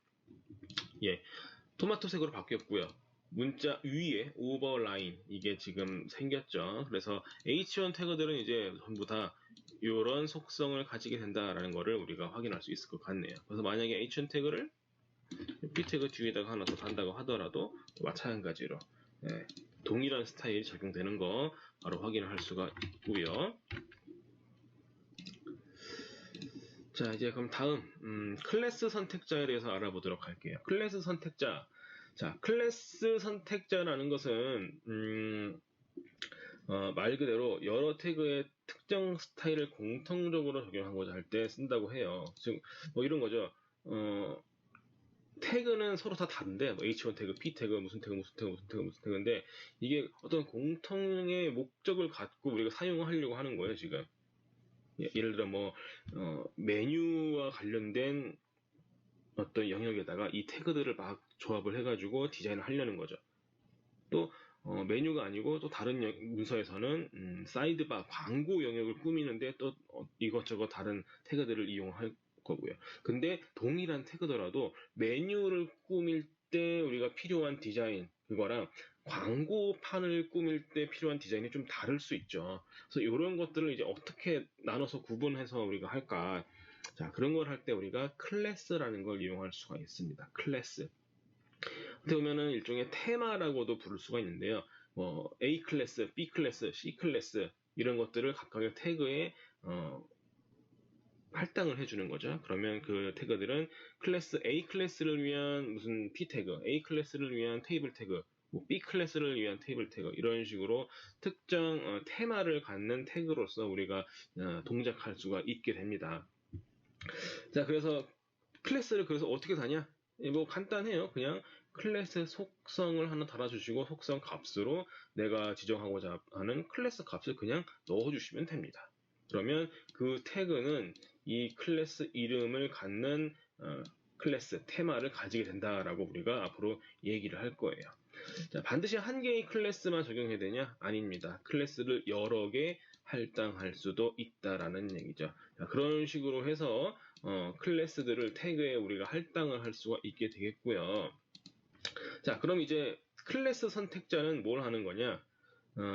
토마토색으로 바뀌었고요. 문자 위에 오버라인 이게 지금 생겼죠. 그래서 H1 태그들은 이제 전부 다 이런 속성을 가지게 된다라는 것을 우리가 확인할 수 있을 것 같네요. 그래서 만약에 H1 태그를 P 태그 뒤에다가 하나 더 단다고 하더라도 마찬가지로 동일한 스타일이 적용되는 거 바로 확인을 할 수가 있고요. 자, 이제 그럼 다음 클래스 선택자에 대해서 알아보도록 할게요. 클래스 선택자. 자, 클래스 선택자라는 것은 말 그대로 여러 태그의 특정 스타일을 공통적으로 적용하고자 할 때 쓴다고 해요. 즉, 뭐 이런 거죠. 태그는 서로 다 다른데, 뭐 H1 태그, P 태그, 무슨 태그, 무슨 태그, 무슨 태그, 무슨 태그인데, 이게 어떤 공통의 목적을 갖고 우리가 사용하려고 하는 거예요, 지금. 예를 들어 뭐 메뉴와 관련된 어떤 영역에다가 이 태그들을 막 조합을 해가지고 디자인을 하려는 거죠. 또 메뉴가 아니고 또 다른 문서에서는 사이드바 광고 영역을 꾸미는데 또 이것저것 다른 태그들을 이용할 거고요. 근데 동일한 태그더라도 메뉴를 꾸밀 때 우리가 필요한 디자인 그거랑 광고판을 꾸밀 때 필요한 디자인이 좀 다를 수 있죠. 그래서 이런 것들을 이제 어떻게 나눠서 구분해서 우리가 할까? 자, 그런 걸 할 때 우리가 클래스라는 걸 이용할 수가 있습니다. 클래스. 어떻게 보면은 일종의 테마라고도 부를 수가 있는데요. 뭐 A 클래스, B 클래스, C 클래스 이런 것들을 각각의 태그에 할당을 해주는 거죠. 그러면 그 태그들은 클래스 A 클래스를 위한 무슨 P 태그, A 클래스를 위한 테이블 태그, 뭐 B 클래스를 위한 테이블 태그 이런 식으로 특정 테마를 갖는 태그로서 우리가 동작할 수가 있게 됩니다. 자, 그래서 클래스를 그래서 어떻게 다냐? 뭐 간단해요. 그냥 클래스 속성을 하나 달아주시고 속성 값으로 내가 지정하고자 하는 클래스 값을 그냥 넣어주시면 됩니다. 그러면 그 태그는 이 클래스 이름을 갖는 클래스 테마를 가지게 된다라고 우리가 앞으로 얘기를 할 거예요. 자, 반드시 한 개의 클래스만 적용해야 되냐? 아닙니다. 클래스를 여러 개 할당할 수도 있다라는 얘기죠. 자, 그런 식으로 해서 클래스들을 태그에 우리가 할당을 할 수가 있게 되겠고요. 자, 그럼 이제 클래스 선택자는 뭘 하는 거냐?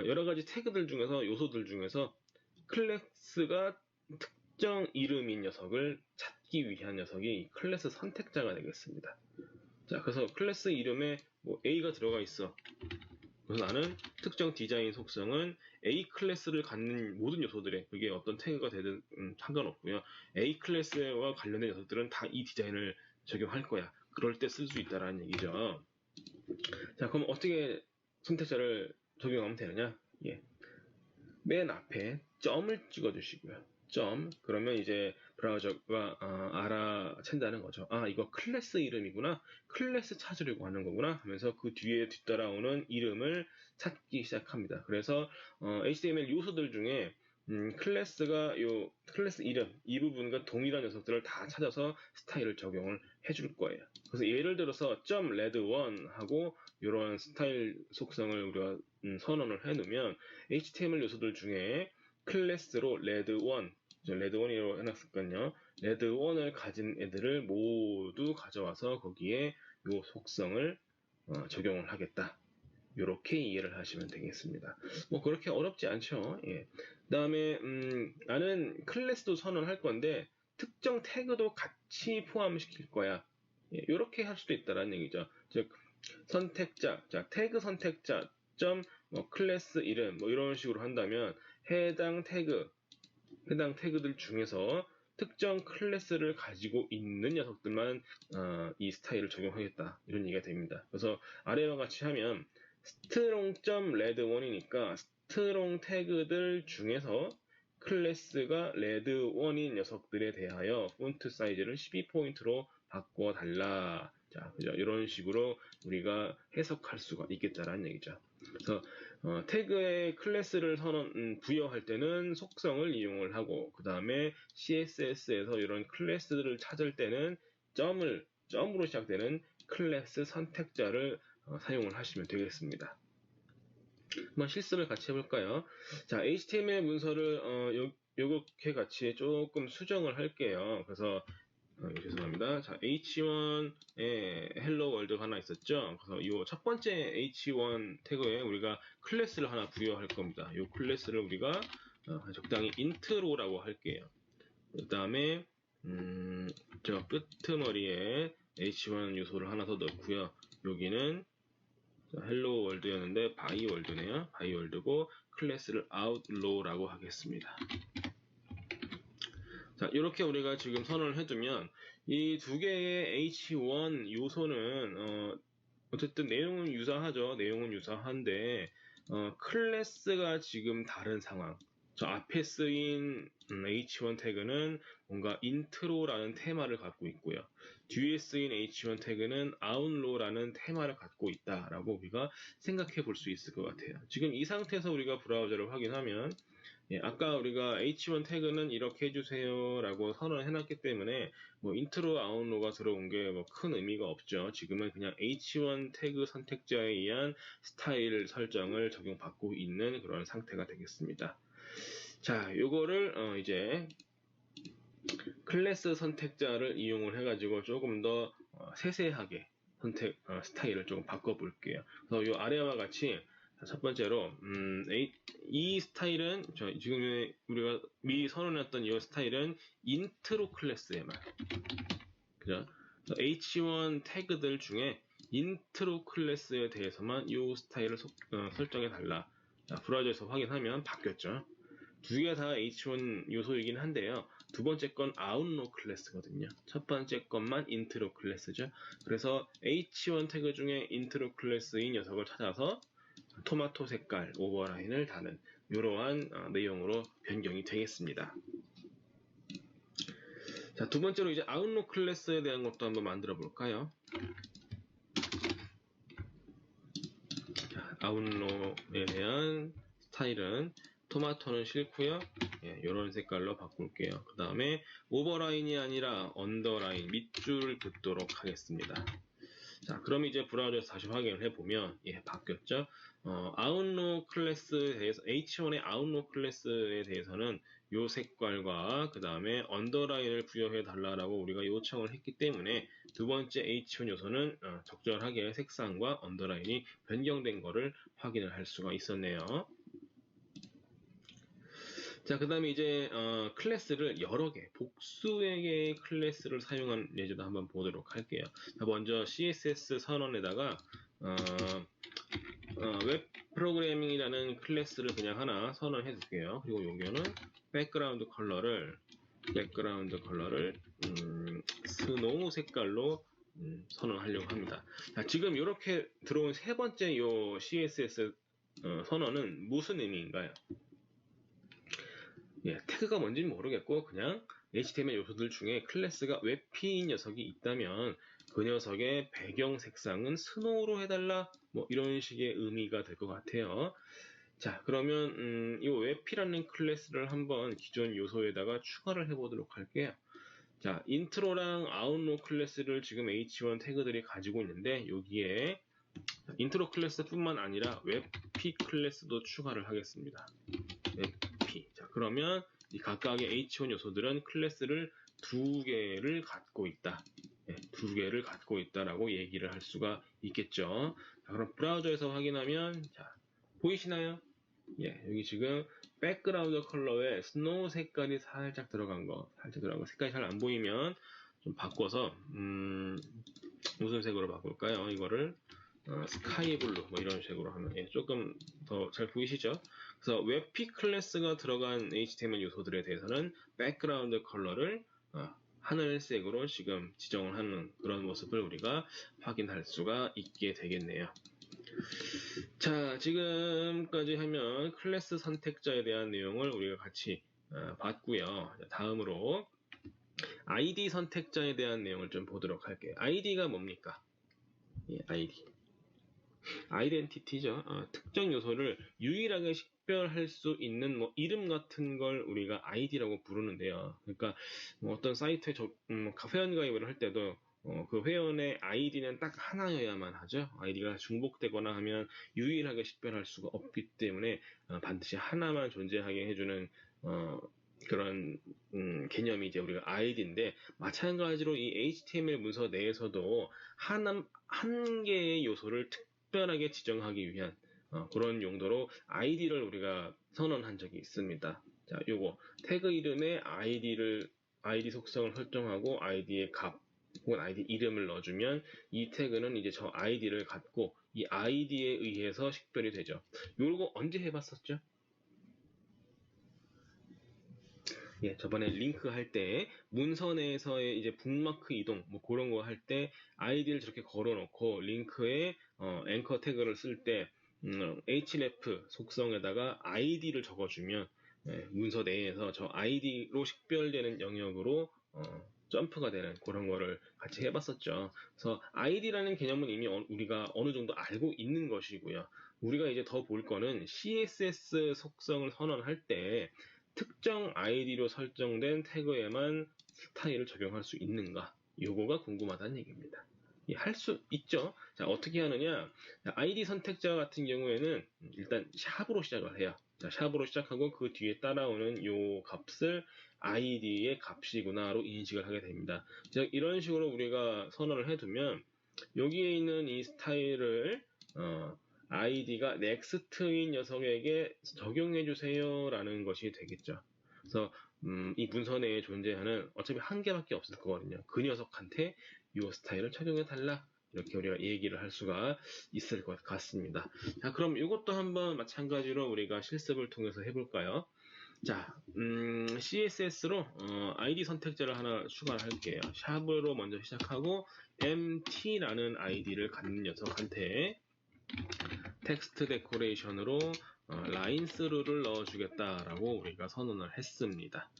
여러 가지 태그들 중에서 요소들 중에서 클래스가 특정 이름인 녀석을 찾기 위한 녀석이 클래스 선택자가 되겠습니다. 자, 그래서 클래스 이름에 뭐 A가 들어가 있어. 그래서 나는 특정 디자인 속성은 A 클래스를 갖는 모든 요소들에 그게 어떤 태그가 되든 상관없고요. A 클래스와 관련된 녀석들은 다 이 디자인을 적용할 거야. 그럴 때 쓸 수 있다라는 얘기죠. 자, 그럼 어떻게 선택자를 적용하면 되느냐? 예. 맨 앞에 점을 찍어주시고요. 점. 그러면 이제 브라우저가 알아챈다는 거죠. 아, 이거 클래스 이름이구나. 클래스 찾으려고 하는 거구나 하면서 그 뒤에 뒤따라오는 이름을 찾기 시작합니다. 그래서 HTML 요소들 중에 클래스가 요 클래스 이름 이 부분과 동일한 녀석들을 다 찾아서 스타일을 적용을 해줄 거예요. 그래서 예를 들어서 .red1 하고 이런 스타일 속성을 우리가 선언을 해놓으면 HTML 요소들 중에 클래스로 레드1, 레드1이라고 해놨을거든요. 레드1을 가진 애들을 모두 가져와서 거기에 요 속성을 적용을 하겠다. 이렇게 이해를 하시면 되겠습니다. 뭐 그렇게 어렵지 않죠. 예. 그다음에 나는 클래스도 선언할 건데 특정 태그도 같이 포함시킬 거야. 이렇게 할 수도 있다라는 얘기죠. 즉 선택자, 자 태그 선택자 뭐 클래스 이름 뭐 이런 식으로 한다면 해당 태그들 중에서 특정 클래스를 가지고 있는 녀석들만 이 스타일을 적용하겠다 이런 얘기가 됩니다. 그래서 아래와 같이 하면 strong.red1이니까 strong 태그들 중에서 클래스가 red1인 녀석들에 대하여 폰트 사이즈를 12포인트로 바꿔달라. 자, 그죠? 이런 식으로 우리가 해석할 수가 있겠다라는 얘기죠. 그래서 태그의 클래스를 부여할 때는 속성을 이용을 하고 그 다음에 CSS에서 이런 클래스들을 찾을 때는 점으로 시작되는 클래스 선택자를 사용을 하시면 되겠습니다. 한번 실습을 같이 해볼까요? 자, HTML 문서를 요렇게 같이 조금 수정을 할게요. 그래서 죄송합니다. 자, H1에 헬로 월드가 하나 있었죠. 그래서 이 첫 번째 H1 태그에 우리가 클래스를 하나 부여할 겁니다. 이 클래스를 우리가 적당히 인트로라고 할게요. 그 다음에 저 끄트머리에 H1 요소를 하나 더 넣고요. 여기는 헬로 월드였는데 바이 월드네요. 바이 월드고 클래스를 아웃로우라고 하겠습니다. 자, 이렇게 우리가 지금 선언을 해두면 이 두 개의 H1 요소는 어쨌든 내용은 유사하죠. 내용은 유사한데 클래스가 지금 다른 상황. 저 앞에 쓰인 H1 태그는 뭔가 인트로라는 테마를 갖고 있고요. 뒤에 쓰인 H1 태그는 아웃로라는 테마를 갖고 있다라고 우리가 생각해 볼 수 있을 것 같아요. 지금 이 상태에서 우리가 브라우저를 확인하면 아까 우리가 H1 태그는 이렇게 해주세요 라고 선언을 해놨기 때문에 뭐 인트로 아웃로가 들어온 게 뭐 큰 의미가 없죠. 지금은 그냥 H1 태그 선택자에 의한 스타일 설정을 적용받고 있는 그런 상태가 되겠습니다. 자, 요거를 이제 클래스 선택자를 이용을 해가지고 조금 더 세세하게 스타일을 조금 바꿔볼게요. 그래서 요 아래와 같이 첫 번째로 이 스타일은 지금 우리가 미리 선언했던 이 스타일은 인트로 클래스에만, 그죠? H1 태그들 중에 인트로 클래스에 대해서만 이 스타일을 설정해 달라. 브라우저에서 확인하면 바뀌었죠. 두 개 다 H1 요소이긴 한데요. 두 번째 건 아웃로 클래스거든요. 첫 번째 것만 인트로 클래스죠. 그래서 H1 태그 중에 인트로 클래스인 녀석을 찾아서 토마토 색깔 오버라인을 다는 이러한 내용으로 변경이 되겠습니다. 자, 두 번째로 이제 아웃로 클래스에 대한 것도 한번 만들어 볼까요? 아웃로에 대한 스타일은 토마토는 싫고요. 이런 색깔로 바꿀게요. 그 다음에 오버라인이 아니라 언더라인 밑줄을 긋도록 하겠습니다. 자, 그럼 이제 브라우저에서 다시 확인을 해보면 바뀌었죠. 아웃로 클래스에 대해서 H1의 아웃로 클래스에 대해서는 이 색깔과 그 다음에 언더라인을 부여해 달라고 우리가 요청을 했기 때문에 두 번째 H1 요소는 적절하게 색상과 언더라인이 변경된 것을 확인을 할 수가 있었네요. 자, 그 다음에 이제 클래스를 여러 개, 복수의 개의 클래스를 사용한 예제도 한번 보도록 할게요. 자, 먼저 CSS 선언에다가 웹 프로그래밍이라는 클래스를 그냥 하나 선언해 줄게요. 그리고 여기는 백그라운드 컬러를 스노우 색깔로 선언하려고 합니다. 자, 지금 이렇게 들어온 세 번째 요 CSS 선언은 무슨 의미인가요? 태그가 뭔지는 모르겠고 그냥 HTML 요소들 중에 클래스가 웹피인 녀석이 있다면 그 녀석의 배경 색상은 스노우로 해달라, 뭐 이런 식의 의미가 될 것 같아요. 자, 그러면 이 웹피라는 클래스를 한번 기존 요소에다가 추가를 해보도록 할게요. 자, 인트로랑 아웃로 클래스를 지금 H1 태그들이 가지고 있는데 여기에 인트로 클래스뿐만 아니라 웹피 클래스도 추가를 하겠습니다. 웹피. 자, 그러면 이 각각의 H1 요소들은 클래스를 두 개를 갖고 있다. 두 개를 갖고 있다라고 얘기를 할 수가 있겠죠. 자, 그럼 브라우저에서 확인하면 자, 보이시나요? 여기 지금 백그라운드 컬러에 스노우 색깔이 살짝 들어간 거, 색깔이 잘 안 보이면 좀 바꿔서 무슨 색으로 바꿀까요? 이거를 스카이 블루 뭐 이런 식으로 하면 조금 더 잘 보이시죠? 그래서 웹피 클래스가 들어간 HTML 요소들에 대해서는 백그라운드 컬러를 하늘색으로 지금 지정을 하는 그런 모습을 우리가 확인할 수가 있게 되겠네요. 자, 지금까지 하면 클래스 선택자에 대한 내용을 우리가 같이 봤고요. 다음으로 ID 선택자에 대한 내용을 좀 보도록 할게요. ID가 뭡니까? ID. 아이덴티티죠. 특정 요소를 유일하게 식별할 수 있는 뭐 이름 같은 걸 우리가 ID라고 부르는데요. 그러니까 뭐 어떤 사이트에 회원 가입을 할 때도 그 회원의 아이디는 딱 하나여야만 하죠. 아이디가 중복되거나 하면 유일하게 식별할 수가 없기 때문에 반드시 하나만 존재하게 해주는 그런 개념이 이제 우리가 아이디인데, 마찬가지로 이 HTML 문서 내에서도 한 개의 요소를 특별하게 지정하기 위한 그런 용도로 아이디를 우리가 선언한 적이 있습니다. 자, 요거 태그 이름에 아이디 속성을 설정하고 아이디의 값 혹은 아이디 이름을 넣어주면 이 태그는 이제 저 아이디를 갖고 이 아이디에 의해서 식별이 되죠. 요거 언제 해봤었죠? 저번에 링크 할 때 문서 내에서의 이제 북마크 이동 뭐 그런 거 할 때 아이디를 저렇게 걸어놓고 링크에 앵커 태그를 쓸 때 href 속성에다가 아이디를 적어주면 문서 내에서 저 아이디로 식별되는 영역으로 점프가 되는 그런 거를 같이 해봤었죠. 그래서 아이디라는 개념은 이미 우리가 어느 정도 알고 있는 것이고요. 우리가 이제 더 볼 거는 CSS 속성을 선언할 때 특정 아이디로 설정된 태그에만 스타일을 적용할 수 있는가? 요거가 궁금하다는 얘기입니다. 할 수 있죠. 자, 어떻게 하느냐? 아이디 선택자 같은 경우에는 일단 샵으로 시작을 해요. 자, 샵으로 시작하고 그 뒤에 따라오는 요 값을 아이디의 값이구나로 인식을 하게 됩니다. 자, 이런 식으로 우리가 선언을 해두면 여기에 있는 이 스타일을 아이디가 넥스트인 녀석에게 적용해 주세요라는 것이 되겠죠. 그래서 이 문서 내에 존재하는 어차피 한 개밖에 없을 거거든요. 그 녀석한테 이 스타일을 적용해 달라. 이렇게 우리가 얘기를 할 수가 있을 것 같습니다. 자, 그럼 이것도 한번 마찬가지로 우리가 실습을 통해서 해볼까요? 자, CSS로 아이디 선택자를 하나 추가를 할게요. 샵으로 먼저 시작하고 MT라는 아이디를 갖는 녀석한테 텍스트 데코레이션으로 라인 스루를 넣어주겠다라고 우리가 선언을 했습니다.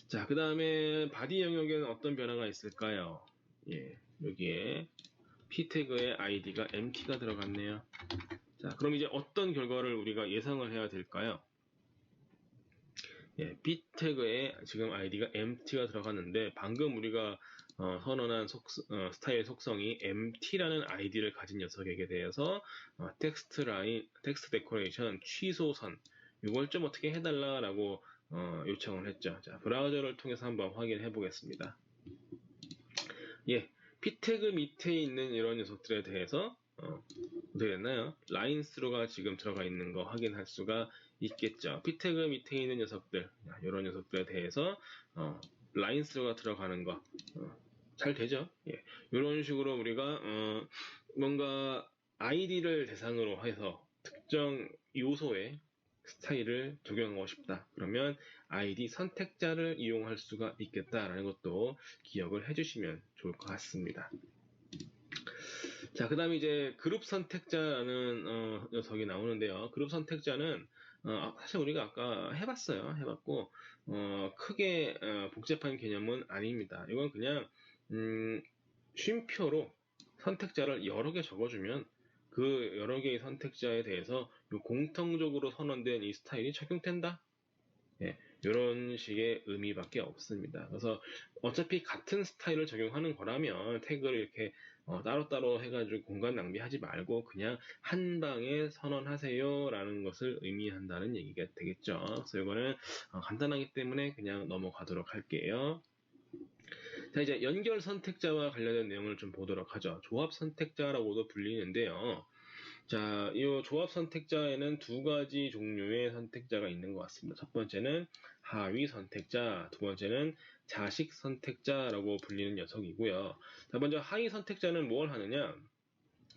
자, 그 다음에 바디 영역에는 어떤 변화가 있을까요? 예, 여기에 p 태그의 id가 empty가 들어갔네요. 자, 그럼 이제 어떤 결과를 우리가 예상을 해야 될까요? 예, p 태그에 지금 id가 empty가 들어갔는데 방금 우리가 선언한 스타일 속성이 empty라는 id를 가진 녀석에게 대해서 텍스트 데코레이션 취소선 이걸 좀 어떻게 해달라라고 요청을 했죠. 자, 브라우저를 통해서 한번 확인해 보겠습니다. 예, p 태그 밑에 있는 이런 녀석들에 대해서 어떻게 됐나요? 라인 스루가 지금 들어가 있는 거 확인할 수가 있겠죠. p 태그 밑에 있는 녀석들, 이런 녀석들에 대해서 라인 스루가 들어가는 거 잘 되죠. 예, 이런 식으로 우리가 뭔가 아이디를 대상으로 해서 특정 요소에 스타일을 적용하고 싶다. 그러면 아이디 선택자를 이용할 수가 있겠다라는 것도 기억을 해주시면 좋을 것 같습니다. 자, 그 다음에 이제 그룹 선택자라는 녀석이 나오는데요. 그룹 선택자는 사실 우리가 아까 해봤어요. 해봤고 크게 복잡한 개념은 아닙니다. 이건 그냥 쉼표로 선택자를 여러 개 적어주면 그 여러 개의 선택자에 대해서 공통적으로 선언된 이 스타일이 적용된다. 예, 이런 식의 의미밖에 없습니다. 그래서 어차피 같은 스타일을 적용하는 거라면 태그를 이렇게 따로따로 해가지고 공간 낭비하지 말고 그냥 한 방에 선언하세요 라는 것을 의미한다는 얘기가 되겠죠. 그래서 이거는 간단하기 때문에 그냥 넘어가도록 할게요. 자, 이제 연결 선택자와 관련된 내용을 좀 보도록 하죠. 조합 선택자라고도 불리는데요. 자, 이 조합 선택자에는 두 가지 종류의 선택자가 있는 것 같습니다. 첫 번째는 하위 선택자, 두 번째는 자식 선택자라고 불리는 녀석이고요. 자, 먼저 하위 선택자는 뭘 하느냐?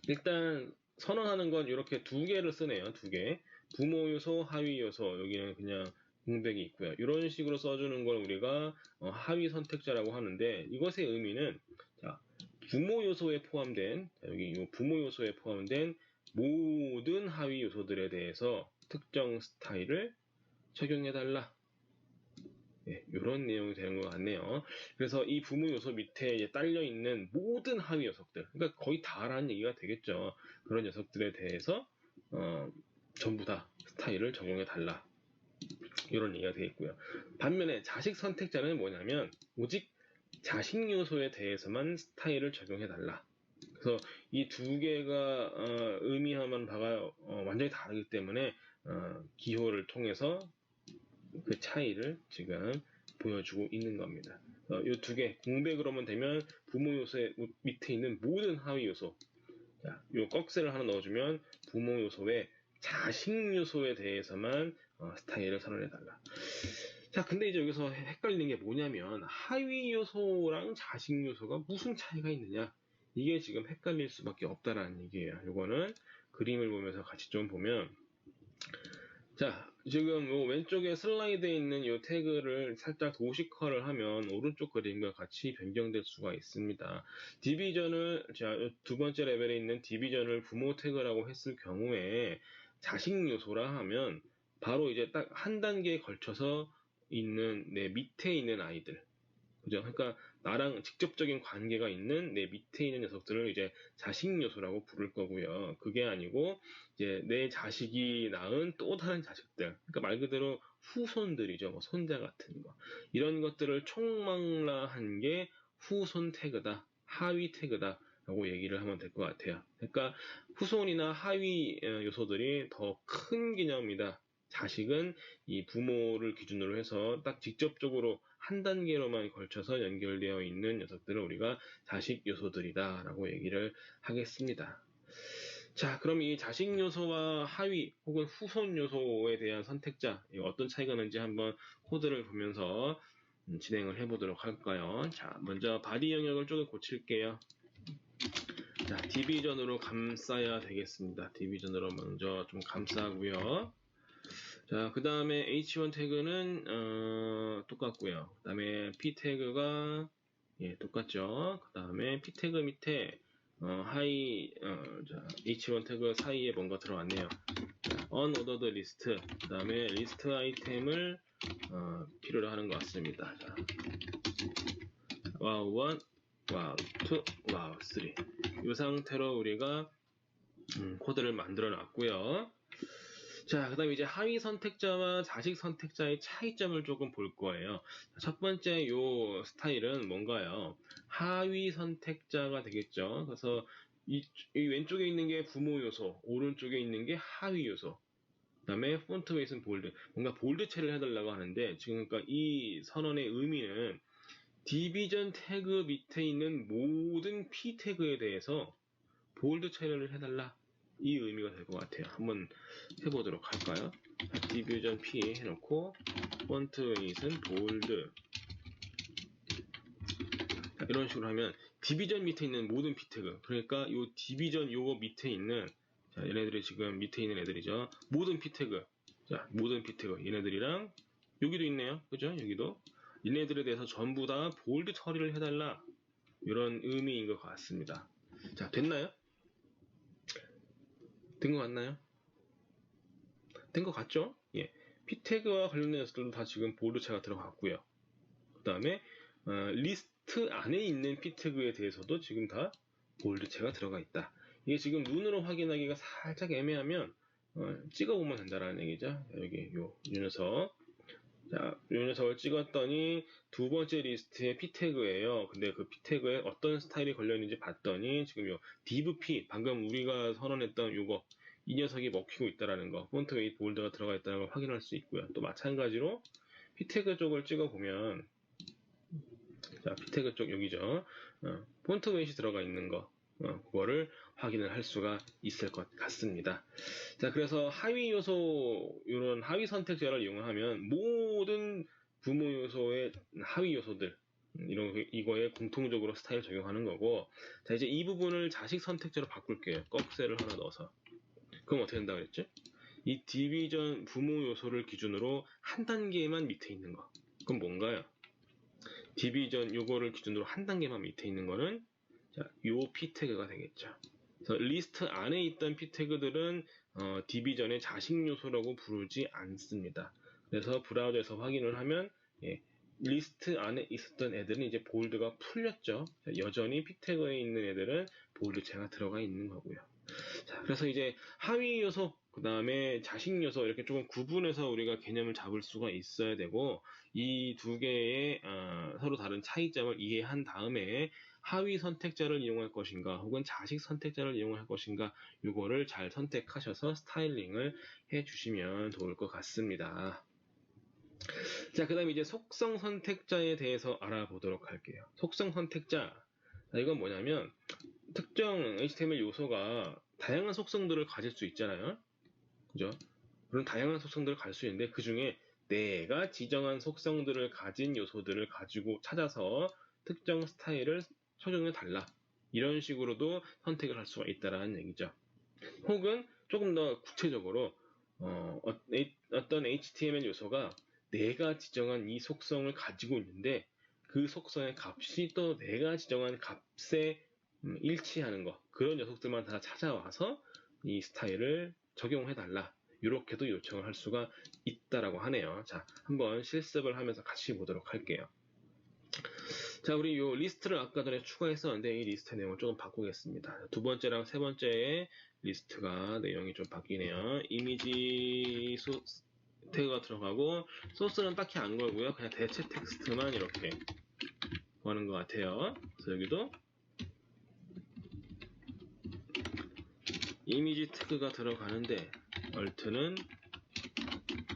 일단 선언하는 건 이렇게 두 개를 쓰네요. 두 개. 부모 요소, 하위 요소. 여기는 그냥 공백이 있고요. 이런 식으로 써주는 걸 우리가 하위 선택자라고 하는데 이것의 의미는 자, 부모 요소에 포함된 여기 이 부모 요소에 포함된 모든 하위 요소들에 대해서 특정 스타일을 적용해달라. 네, 이런 내용이 되는 것 같네요. 그래서 이 부모 요소 밑에 딸려 있는 모든 하위 녀석들, 그러니까 거의 다라는 얘기가 되겠죠. 그런 녀석들에 대해서 전부 다 스타일을 적용해 달라. 이런 얘기가 되겠고요. 반면에 자식 선택자는 뭐냐면 오직 자식 요소에 대해서만 스타일을 적용해 달라. 그래서 이 두 개가 의미하는 바가 완전히 다르기 때문에 기호를 통해서 그 차이를 지금 보여주고 있는 겁니다. 이 두 개 공백으로만 되면 부모 요소의 밑에 있는 모든 하위 요소, 자, 요 꺽쇠를 하나 넣어주면 부모 요소의 자식 요소에 대해서만 스타일을 선언해달라. 자, 근데 이제 여기서 헷갈리는 게 뭐냐면 하위 요소랑 자식 요소가 무슨 차이가 있느냐? 이게 지금 헷갈릴 수밖에 없다라는 얘기예요. 이거는 그림을 보면서 같이 좀 보면 자, 지금 왼쪽에 슬라이드에 있는 이 태그를 살짝 도식화를 하면 오른쪽 그림과 같이 변경될 수가 있습니다. 디비전을, 자, 두 번째 레벨에 있는 디비전을 부모 태그라고 했을 경우에 자식 요소라 하면 바로 이제 딱 한 단계에 걸쳐서 있는 내 밑에 있는 아이들. 그죠? 그러니까 나랑 직접적인 관계가 있는 내 밑에 있는 녀석들을 이제 자식 요소라고 부를 거고요. 그게 아니고 이제 내 자식이 낳은 또 다른 자식들, 그러니까 말 그대로 후손들이죠. 뭐 손자 같은 거. 이런 것들을 총망라한 게 후손 태그다, 하위 태그다. 라고 얘기를 하면 될 것 같아요. 그러니까 후손이나 하위 요소들이 더 큰 개념이다. 자식은 이 부모를 기준으로 해서 딱 직접적으로 한 단계로만 걸쳐서 연결되어 있는 녀석들을 우리가 자식 요소들이다 라고 얘기를 하겠습니다. 자, 그럼 이 자식 요소와 하위 혹은 후손 요소에 대한 선택자, 어떤 차이가 나는지 한번 코드를 보면서 진행을 해보도록 할까요? 자, 먼저 바디 영역을 조금 고칠게요. 자, 디비전으로 감싸야 되겠습니다. 디비전으로 먼저 좀 감싸고요. 자, 그 다음에 H1 태그는 똑같고요. 그 다음에 P 태그가 똑같죠. 그 다음에 P 태그 밑에 H1 태그 사이에 뭔가 들어왔네요. unordered list, 그 다음에 리스트 아이템을 필요로 하는 것 같습니다. 자, wow1, wow2, wow3 이 상태로 우리가 코드를 만들어 놨고요. 자, 그 다음에 이제 하위 선택자와 자식 선택자의 차이점을 조금 볼 거예요. 첫 번째 요 스타일은 뭔가요? 하위 선택자가 되겠죠. 그래서 이 왼쪽에 있는 게 부모 요소, 오른쪽에 있는 게 하위 요소. 그 다음에 폰트 웨이트는 볼드. 뭔가 볼드체를 해달라고 하는데, 지금 그러니까 이 선언의 의미는 디비전 태그 밑에 있는 모든 P 태그에 대해서 볼드 처리를 해달라. 이 의미가 될 것 같아요. 한번 해보도록 할까요? 디비전 P 해놓고 폰트 웨이트는 볼드. 이런 식으로 하면 디비전 밑에 있는 모든 P 태그, 그러니까 요 디비전 요거 밑에 있는, 자, 얘네들이 지금 밑에 있는 애들이죠. 모든 P 태그. 자, 모든 P 태그 얘네들이랑 여기도 있네요. 그죠? 여기도 얘네들에 대해서 전부 다 볼드 처리를 해달라. 이런 의미인 것 같습니다. 자, 됐나요? 된 것 같나요? 된 것 같죠? 예. P 태그와 관련된 녀석들도 다 지금 보드체가 들어갔고요. 그 다음에 리스트 안에 있는 P 태그에 대해서도 지금 다 볼드체가 들어가 있다. 이게 지금 눈으로 확인하기가 살짝 애매하면 찍어보면 된다라는 얘기죠. 여기 요 녀석. 자, 요 녀석을 찍었더니 두 번째 리스트의 P 태그예요. 근데 그 P 태그에 어떤 스타일이 걸려있는지 봤더니 지금 요 div P, 방금 우리가 선언했던 요거, 이 녀석이 먹히고 있다라는 거, 폰트 웨이트 볼드가 들어가 있다는 걸 확인할 수 있고요. 또 마찬가지로 P 태그 쪽을 찍어보면, 자, P 태그 쪽 여기죠. 폰트 웨이트 들어가 있는 거, 그거를 확인을 할 수가 있을 것 같습니다. 자, 그래서 하위 요소, 이런 하위 선택자를 이용하면 모든 부모 요소의 하위 요소들, 이거에 공통적으로 스타일 적용하는 거고, 자, 이제 이 부분을 자식 선택자로 바꿀게요. 꺽쇠를 하나 넣어서. 그럼 어떻게 된다고 그랬죠? 이 디비전 부모 요소를 기준으로 한 단계만 밑에 있는 거. 그럼 뭔가요? 디비전 요거를 기준으로 한 단계만 밑에 있는 거는, 자, 요 P 태그가 되겠죠. 그래서 리스트 안에 있던 P 태그들은 디비전의 자식 요소라고 부르지 않습니다. 그래서 브라우저에서 확인을 하면, 리스트 안에 있었던 애들은 이제 볼드가 풀렸죠. 여전히 P 태그에 있는 애들은 볼드체가 들어가 있는 거고요. 자, 그래서 이제 하위 요소, 그 다음에 자식 요소, 이렇게 조금 구분해서 우리가 개념을 잡을 수가 있어야 되고, 이 두 개의 서로 다른 차이점을 이해한 다음에 하위 선택자를 이용할 것인가, 혹은 자식 선택자를 이용할 것인가, 이거를 잘 선택하셔서 스타일링을 해주시면 좋을 것 같습니다. 자, 그 다음에 이제 속성 선택자에 대해서 알아보도록 할게요. 속성 선택자. 자, 이건 뭐냐면, 특정 HTML 요소가 다양한 속성들을 가질 수 있잖아요. 그죠? 그런 다양한 속성들을 가질 수 있는데, 그 중에 내가 지정한 속성들을 가진 요소들을 가지고 찾아서 특정 스타일을 적용해 달라. 이런 식으로도 선택을 할 수가 있다라는 얘기죠. 혹은 조금 더 구체적으로 어떤 HTML 요소가 내가 지정한 이 속성을 가지고 있는데, 그 속성의 값이 또 내가 지정한 값에 일치하는 거, 그런 녀석들만 다 찾아와서 이 스타일을 적용해달라, 이렇게도 요청을 할 수가 있다라고 하네요. 자, 한번 실습을 하면서 같이 보도록 할게요. 자, 우리 이 리스트를 아까 전에 추가했었는데, 이 리스트 내용을 조금 바꾸겠습니다. 두 번째랑 세 번째의 리스트가 내용이 좀 바뀌네요. 이미지 태그가 들어가고, 소스는 딱히 안 걸고요. 그냥 대체 텍스트만 이렇게 하는 것 같아요. 그래서 여기도 이미지 태그가 들어가는데, 얼트는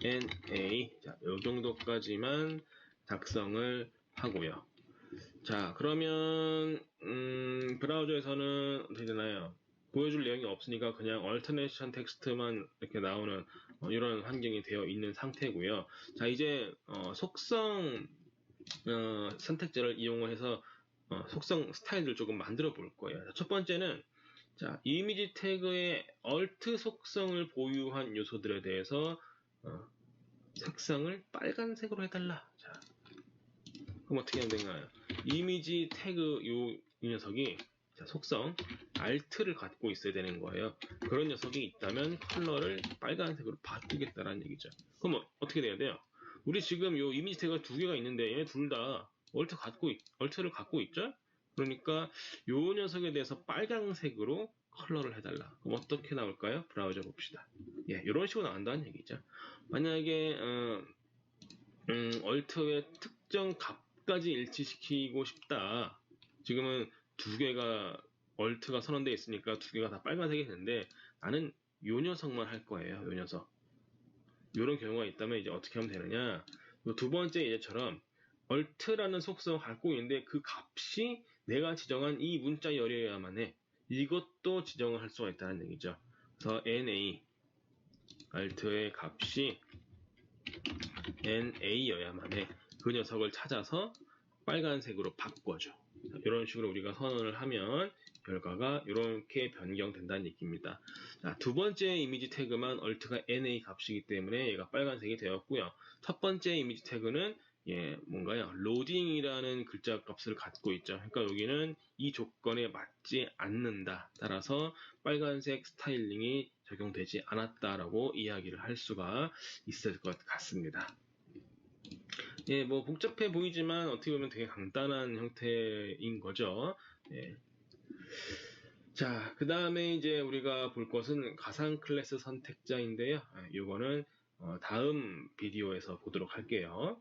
NA. 자, 요 정도까지만 작성을 하고요. 자, 그러면 브라우저에서는 어떻게 되나요? 보여줄 내용이 없으니까 그냥 alternation 텍스트만 이렇게 나오는 이런 환경이 되어 있는 상태고요. 자, 이제 속성 선택자를 이용해서 속성 스타일을 조금 만들어 볼 거예요. 첫 번째는 자, 이미지 태그의 alt 속성을 보유한 요소들에 대해서 색상을 빨간색으로 해달라. 자, 그럼 어떻게 하면 되나요? 이미지 태그 이 녀석이 자, 속성 alt를 갖고 있어야 되는 거예요. 그런 녀석이 있다면 컬러를 빨간색으로 바꾸겠다라는 얘기죠. 그럼 어떻게 돼야 돼요? 우리 지금 요 이미지 태그가 두 개가 있는데 얘네 둘 다 alt를 갖고 있죠? 그러니까 요 녀석에 대해서 빨간색으로 컬러를 해달라. 그럼 어떻게 나올까요? 브라우저 봅시다. 예, 이런 식으로 나온다는 얘기죠. 만약에 얼트의 특정 값까지 일치시키고 싶다. 지금은 두 개가 얼트가 선언되어 있으니까 두 개가 다 빨간색이 되는데 나는 요 녀석만 할 거예요. 요 녀석. 이런 경우가 있다면 이제 어떻게 하면 되느냐? 두 번째 예제처럼 얼트라는 속성을 갖고 있는데 그 값이 내가 지정한 이 문자 열이어야만 해. 이것도 지정을 할 수가 있다는 얘기죠. 그래서 NA 얼트의 값이 NA여야만 해. 그 녀석을 찾아서 빨간색으로 바꿔줘. 이런 식으로 우리가 선언을 하면 결과가 이렇게 변경된다는 얘기입니다. 자, 두 번째 이미지 태그만 alt가 NA 값이기 때문에 얘가 빨간색이 되었고요. 첫 번째 이미지 태그는 뭔가요? 로딩이라는 글자 값을 갖고 있죠. 그러니까 여기는 이 조건에 맞지 않는다. 따라서 빨간색 스타일링이 적용되지 않았다라고 이야기를 할 수가 있을 것 같습니다. 예, 뭐 복잡해 보이지만 어떻게 보면 되게 간단한 형태인 거죠. 예. 자, 그 다음에 이제 우리가 볼 것은 가상 클래스 선택자인데요. 이거는 다음 비디오에서 보도록 할게요.